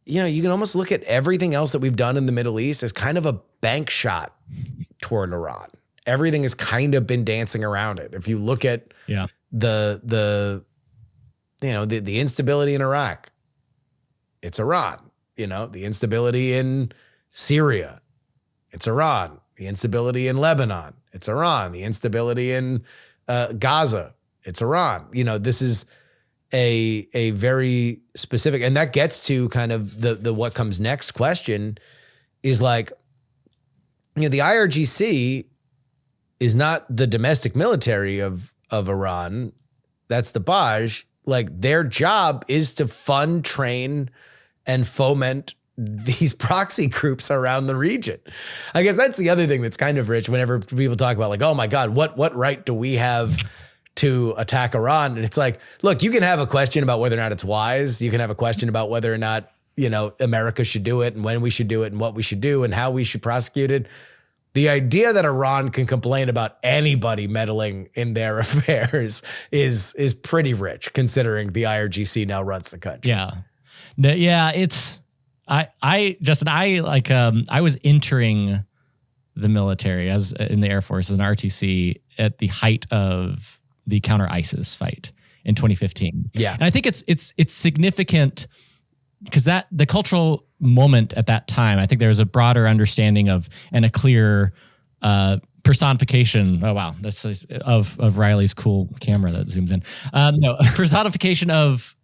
you can almost look at everything else that we've done in the Middle East as kind of a bank shot toward Iran. Everything has kind of been dancing around it. If you look at the instability in Iraq, it's Iran. The instability in Syria, it's Iran. The instability in Lebanon, it's Iran. The instability in Gaza, it's Iran. This is a very specific, and that gets to kind of the what comes next question is like, the IRGC is not the domestic military of Iran. That's the Baj. Like, their job is to fund, train, and foment these proxy groups around the region. I guess that's the other thing that's kind of rich whenever people talk about like, oh my God, what right do we have to attack Iran? And it's like, look, you can have a question about whether or not it's wise. You can have a question about whether or not, America should do it and when we should do it and what we should do and how we should prosecute it. The idea that Iran can complain about anybody meddling in their affairs is pretty rich, considering the IRGC now runs the country. It's Justin, I was entering the military as in the Air Force as an RTC at the height of the counter ISIS fight in 2015. Yeah, and I think it's significant because that the cultural moment at that time, I think there was a broader understanding of and a clear personification. Oh wow, that's of Riley's cool camera that zooms in. A personification of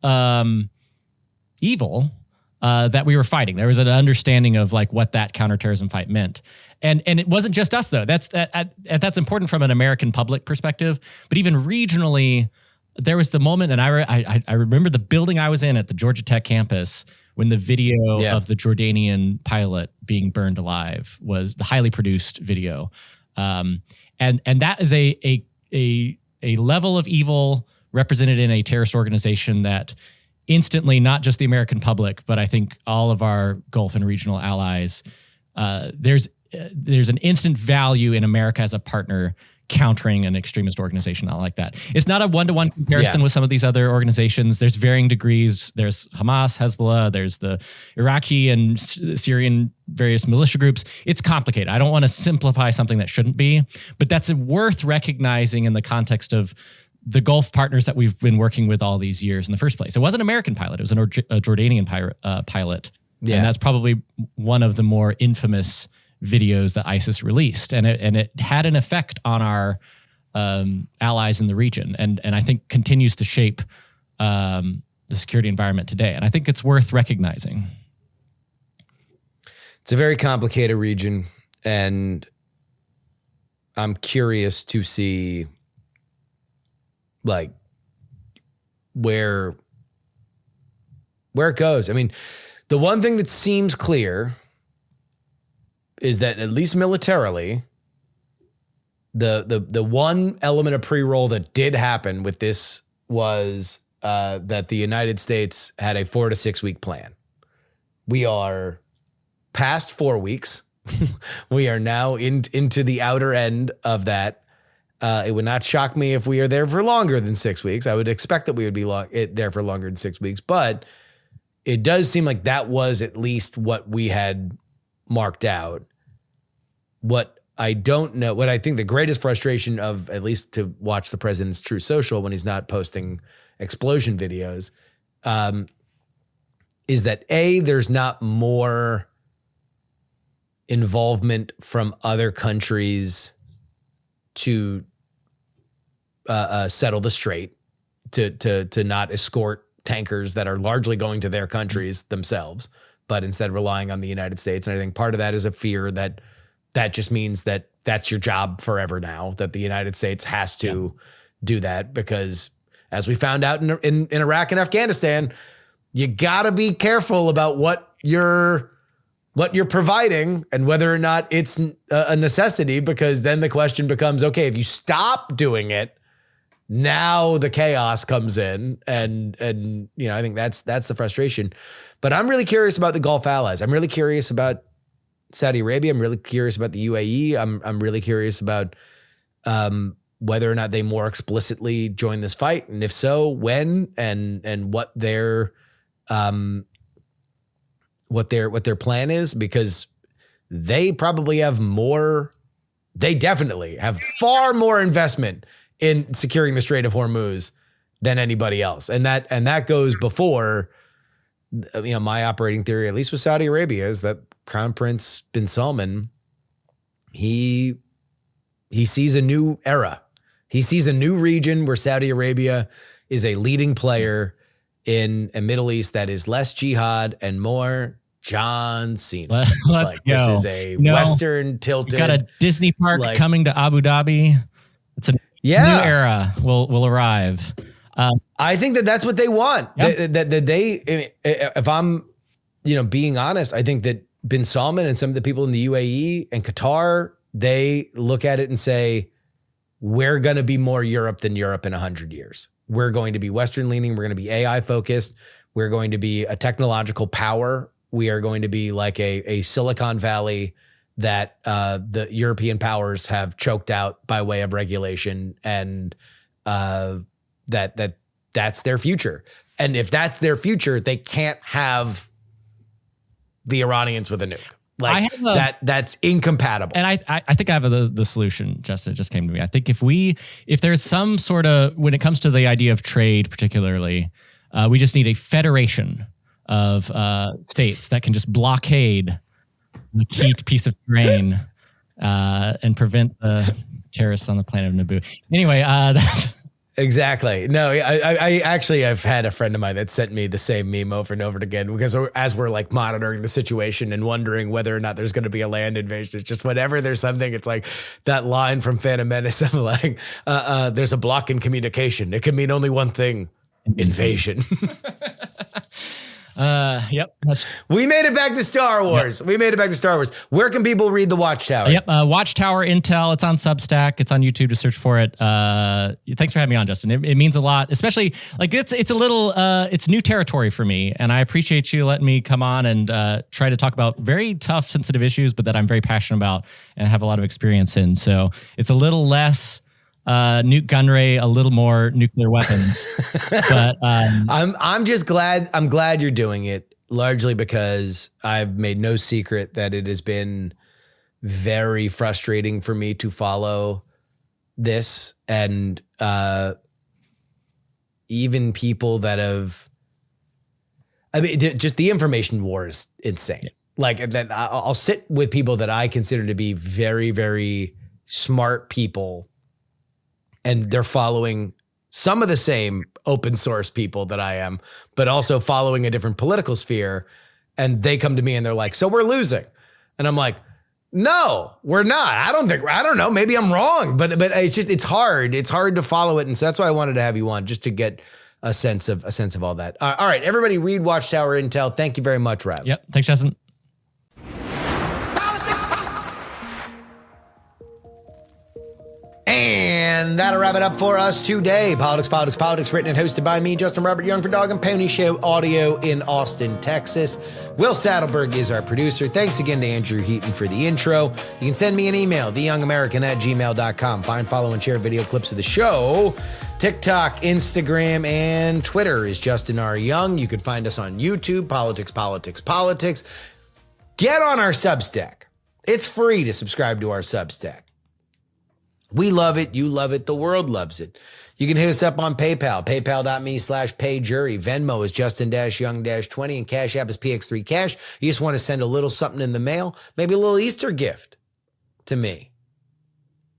evil that we were fighting. There was an understanding of like what that counterterrorism fight meant, and it wasn't just us though. That's important from an American public perspective, but even regionally. there was the moment, and I remember the building I was in at the Georgia Tech campus when the video of the Jordanian pilot being burned alive was the highly produced video. And that is a level of evil represented in a terrorist organization that instantly, not just the American public, but I think all of our Gulf and regional allies, there's an instant value in America as a partner countering an extremist organization not like that. It's not a one-to-one comparison with some of these other organizations. There's varying degrees. There's Hamas, Hezbollah, there's the Iraqi and Syrian various militia groups. It's complicated. I don't want to simplify something that shouldn't be, but that's worth recognizing in the context of the Gulf partners that we've been working with all these years in the first place. It wasn't an American pilot. It was a Jordanian pilot. Yeah. And that's probably one of the more infamous videos that ISIS released. And it had an effect on our allies in the region and I think continues to shape the security environment today. And I think it's worth recognizing. It's a very complicated region, and I'm curious to see like where it goes. I mean, the one thing that seems clear is that at least militarily, the one element of pre-roll that did happen with this was that the United States had a 4 to 6 week plan. We are past 4 weeks. We are now into the outer end of that. It would not shock me if we are there for longer than 6 weeks. I would expect that we would be there for longer than 6 weeks, but it does seem like that was at least what we had marked out. What I don't know, what I think the greatest frustration of, at least to watch the president's True Social when he's not posting explosion videos, is that there's not more involvement from other countries to settle the strait, to not escort tankers that are largely going to their countries themselves, but instead relying on the United States. And I think part of that is a fear that just means that that's your job forever now, that the United States has to do that, because as we found out in Iraq and Afghanistan, you got to be careful about what you're providing and whether or not it's a necessity, because then the question becomes, okay, if you stop doing it, now the chaos comes in, and I think that's the frustration. But I'm really curious about the Gulf allies. I'm really curious about Saudi Arabia. I'm really curious about the UAE. I'm really curious about whether or not they more explicitly join this fight, and if so, when, and what their plan is, because they probably have more. They definitely have far more investment in securing the Strait of Hormuz than anybody else, and that goes before. My operating theory, at least with Saudi Arabia, is that Crown Prince bin Salman, he sees a new era. He sees a new region where Saudi Arabia is a leading player in a Middle East that is less jihad and more John Cena. This is a Western tilted. You got a Disney park coming to Abu Dhabi. It's a new era will arrive. I think that's what they want. Yeah. That they, if I'm, being honest, I think that bin Salman and some of the people in the UAE and Qatar, they look at it and say, we're going to be more Europe than Europe in 100 years. We're going to be Western leaning. We're going to be AI focused. We're going to be a technological power. We are going to be like a Silicon Valley that the European powers have choked out by way of regulation, and that's their future. And if that's their future, they can't have the Iranians with a nuke. That's incompatible. And I think I have the solution, Justin. It just came to me. I think if there's some sort of, when it comes to the idea of trade particularly, we just need a federation of states that can just blockade the key piece of terrain and prevent the terrorists on the planet of Naboo. Anyway, Exactly. No, I actually, I've had a friend of mine that sent me the same meme over and over again because as we're like monitoring the situation and wondering whether or not there's going to be a land invasion, it's just whenever there's something, it's like that line from Phantom Menace of like, there's a block in communication. It can mean only one thing, invasion. Yep. We made it back to Star Wars. Yep. We made it back to Star Wars. Where can people read the Watchtower? Yep. Watchtower Intel. It's on Substack. It's on YouTube to search for it. Thanks for having me on, Justin. It means a lot, especially like it's a little, it's new territory for me. And I appreciate you letting me come on and try to talk about very tough, sensitive issues, but that I'm very passionate about and have a lot of experience in. So it's a little less Newt Gunray, a little more nuclear weapons. But I'm just glad. I'm glad you're doing it, largely because I've made no secret that it has been very frustrating for me to follow this, and even people that have. I mean, just the information war is insane. Yeah. Like that, I'll sit with people that I consider to be very, very smart people, and they're following some of the same open source people that I am, but also following a different political sphere. And they come to me and they're like, so we're losing. And I'm like, no, we're not. I don't know. Maybe I'm wrong, but it's hard. It's hard to follow it. And so that's why I wanted to have you on, just to get a sense of all that. All right, everybody read Watchtower Intel. Thank you very much, Rob. Yep. Thanks, Justin. And that'll wrap it up for us today. Politics, written and hosted by me, Justin Robert Young, for Dog and Pony Show Audio in Austin, Texas. Will Saddleberg is our producer. Thanks again to Andrew Heaton for the intro. You can send me an email, theyoungamerican@gmail.com. Find, follow, and share video clips of the show. TikTok, Instagram, and Twitter is Justin R. Young. You can find us on YouTube, Politics. Get on our Substack. It's free to subscribe to our Substack. We love it. You love it. The world loves it. You can hit us up on PayPal, paypal.me/payjury. Venmo is Justin-Young-20, and Cash App is PX3 Cash. You just want to send a little something in the mail, maybe a little Easter gift to me.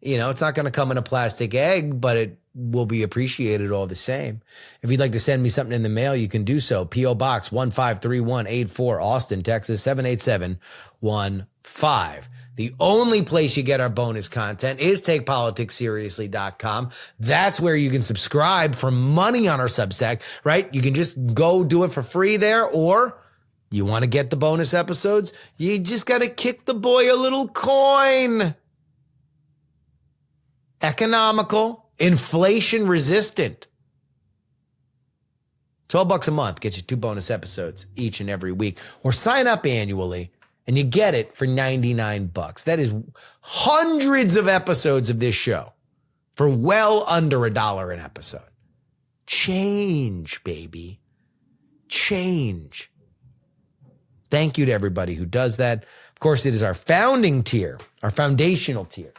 You know, it's not going to come in a plastic egg, but it will be appreciated all the same. If you'd like to send me something in the mail, you can do so. P.O. Box 153184, Austin, Texas, 78715. The only place you get our bonus content is TakePoliticsSeriously.com. That's where you can subscribe for money on our Substack, right? You can just go do it for free there, or you want to get the bonus episodes, you just got to kick the boy a little coin. Economical, inflation resistant. $12 a month gets you 2 bonus episodes each and every week, or sign up annually. And you get it for $99. That is hundreds of episodes of this show for well under $1 an episode. Change, baby. Change. Thank you to everybody who does that. Of course, it is our founding tier, our foundational tier.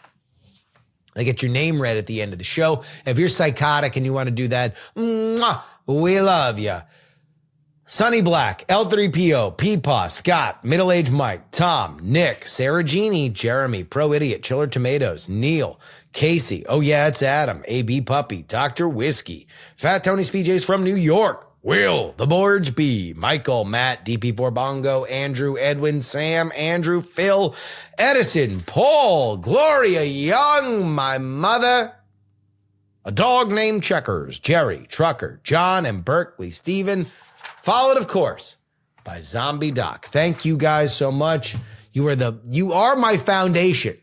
They get your name read at the end of the show. If you're psychotic and you want to do that, we love you. Sonny Black, L3PO, Peepaw, Scott, Middle-Aged Mike, Tom, Nick, Sarah Jeannie, Jeremy, Pro Idiot, Chiller Tomatoes, Neil, Casey, oh yeah, it's Adam, AB Puppy, Dr. Whiskey, Fat Tony's PJs from New York, Will, The Borge B, Michael, Matt, DP4 Bongo, Andrew, Edwin, Sam, Andrew, Phil, Edison, Paul, Gloria Young, my mother, a dog named Checkers, Jerry, Trucker, John, and Berkeley, Stephen, followed, of course, by Zombie Doc. Thank you guys so much. You are my foundation.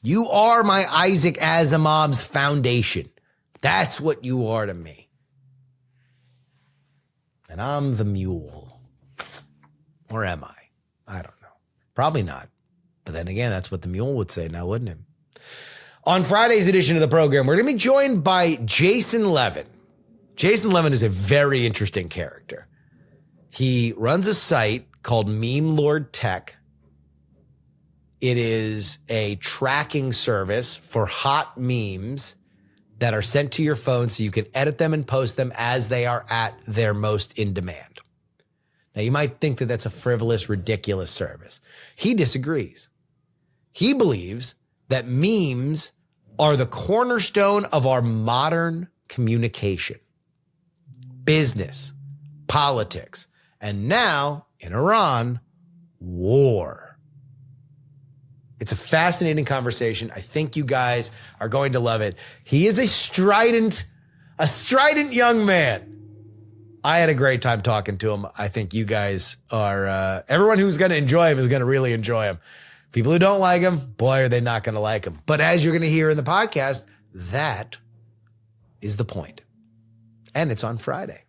You are my Isaac Asimov's foundation. That's what you are to me. And I'm the mule. Or am I? I don't know. Probably not. But then again, that's what the mule would say now, wouldn't it? On Friday's edition of the program, we're going to be joined by Jason Levin. Jason Levin is a very interesting character. He runs a site called Meme Lord Tech. It is a tracking service for hot memes that are sent to your phone so you can edit them and post them as they are at their most in demand. Now, you might think that that's a frivolous, ridiculous service. He disagrees. He believes that memes are the cornerstone of our modern communication, business, politics, and now in Iran, war. It's a fascinating conversation. I think you guys are going to love it. He is a strident young man. I had a great time talking to him. I think you guys are, everyone who's going to enjoy him is going to really enjoy him. People who don't like him, boy, are they not going to like him. But as you're going to hear in the podcast, that is the point. And it's on Friday.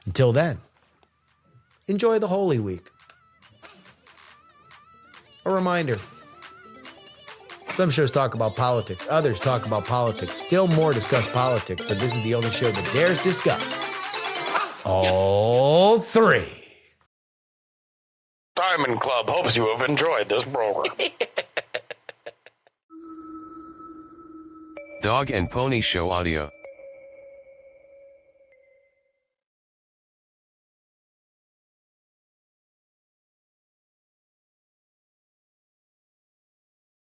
Until then, enjoy the Holy Week. A reminder, some shows talk about politics, others talk about politics, still more discuss politics, but this is the only show that dares discuss all three. Diamond Club hopes you have enjoyed this program. Dog and Pony Show audio.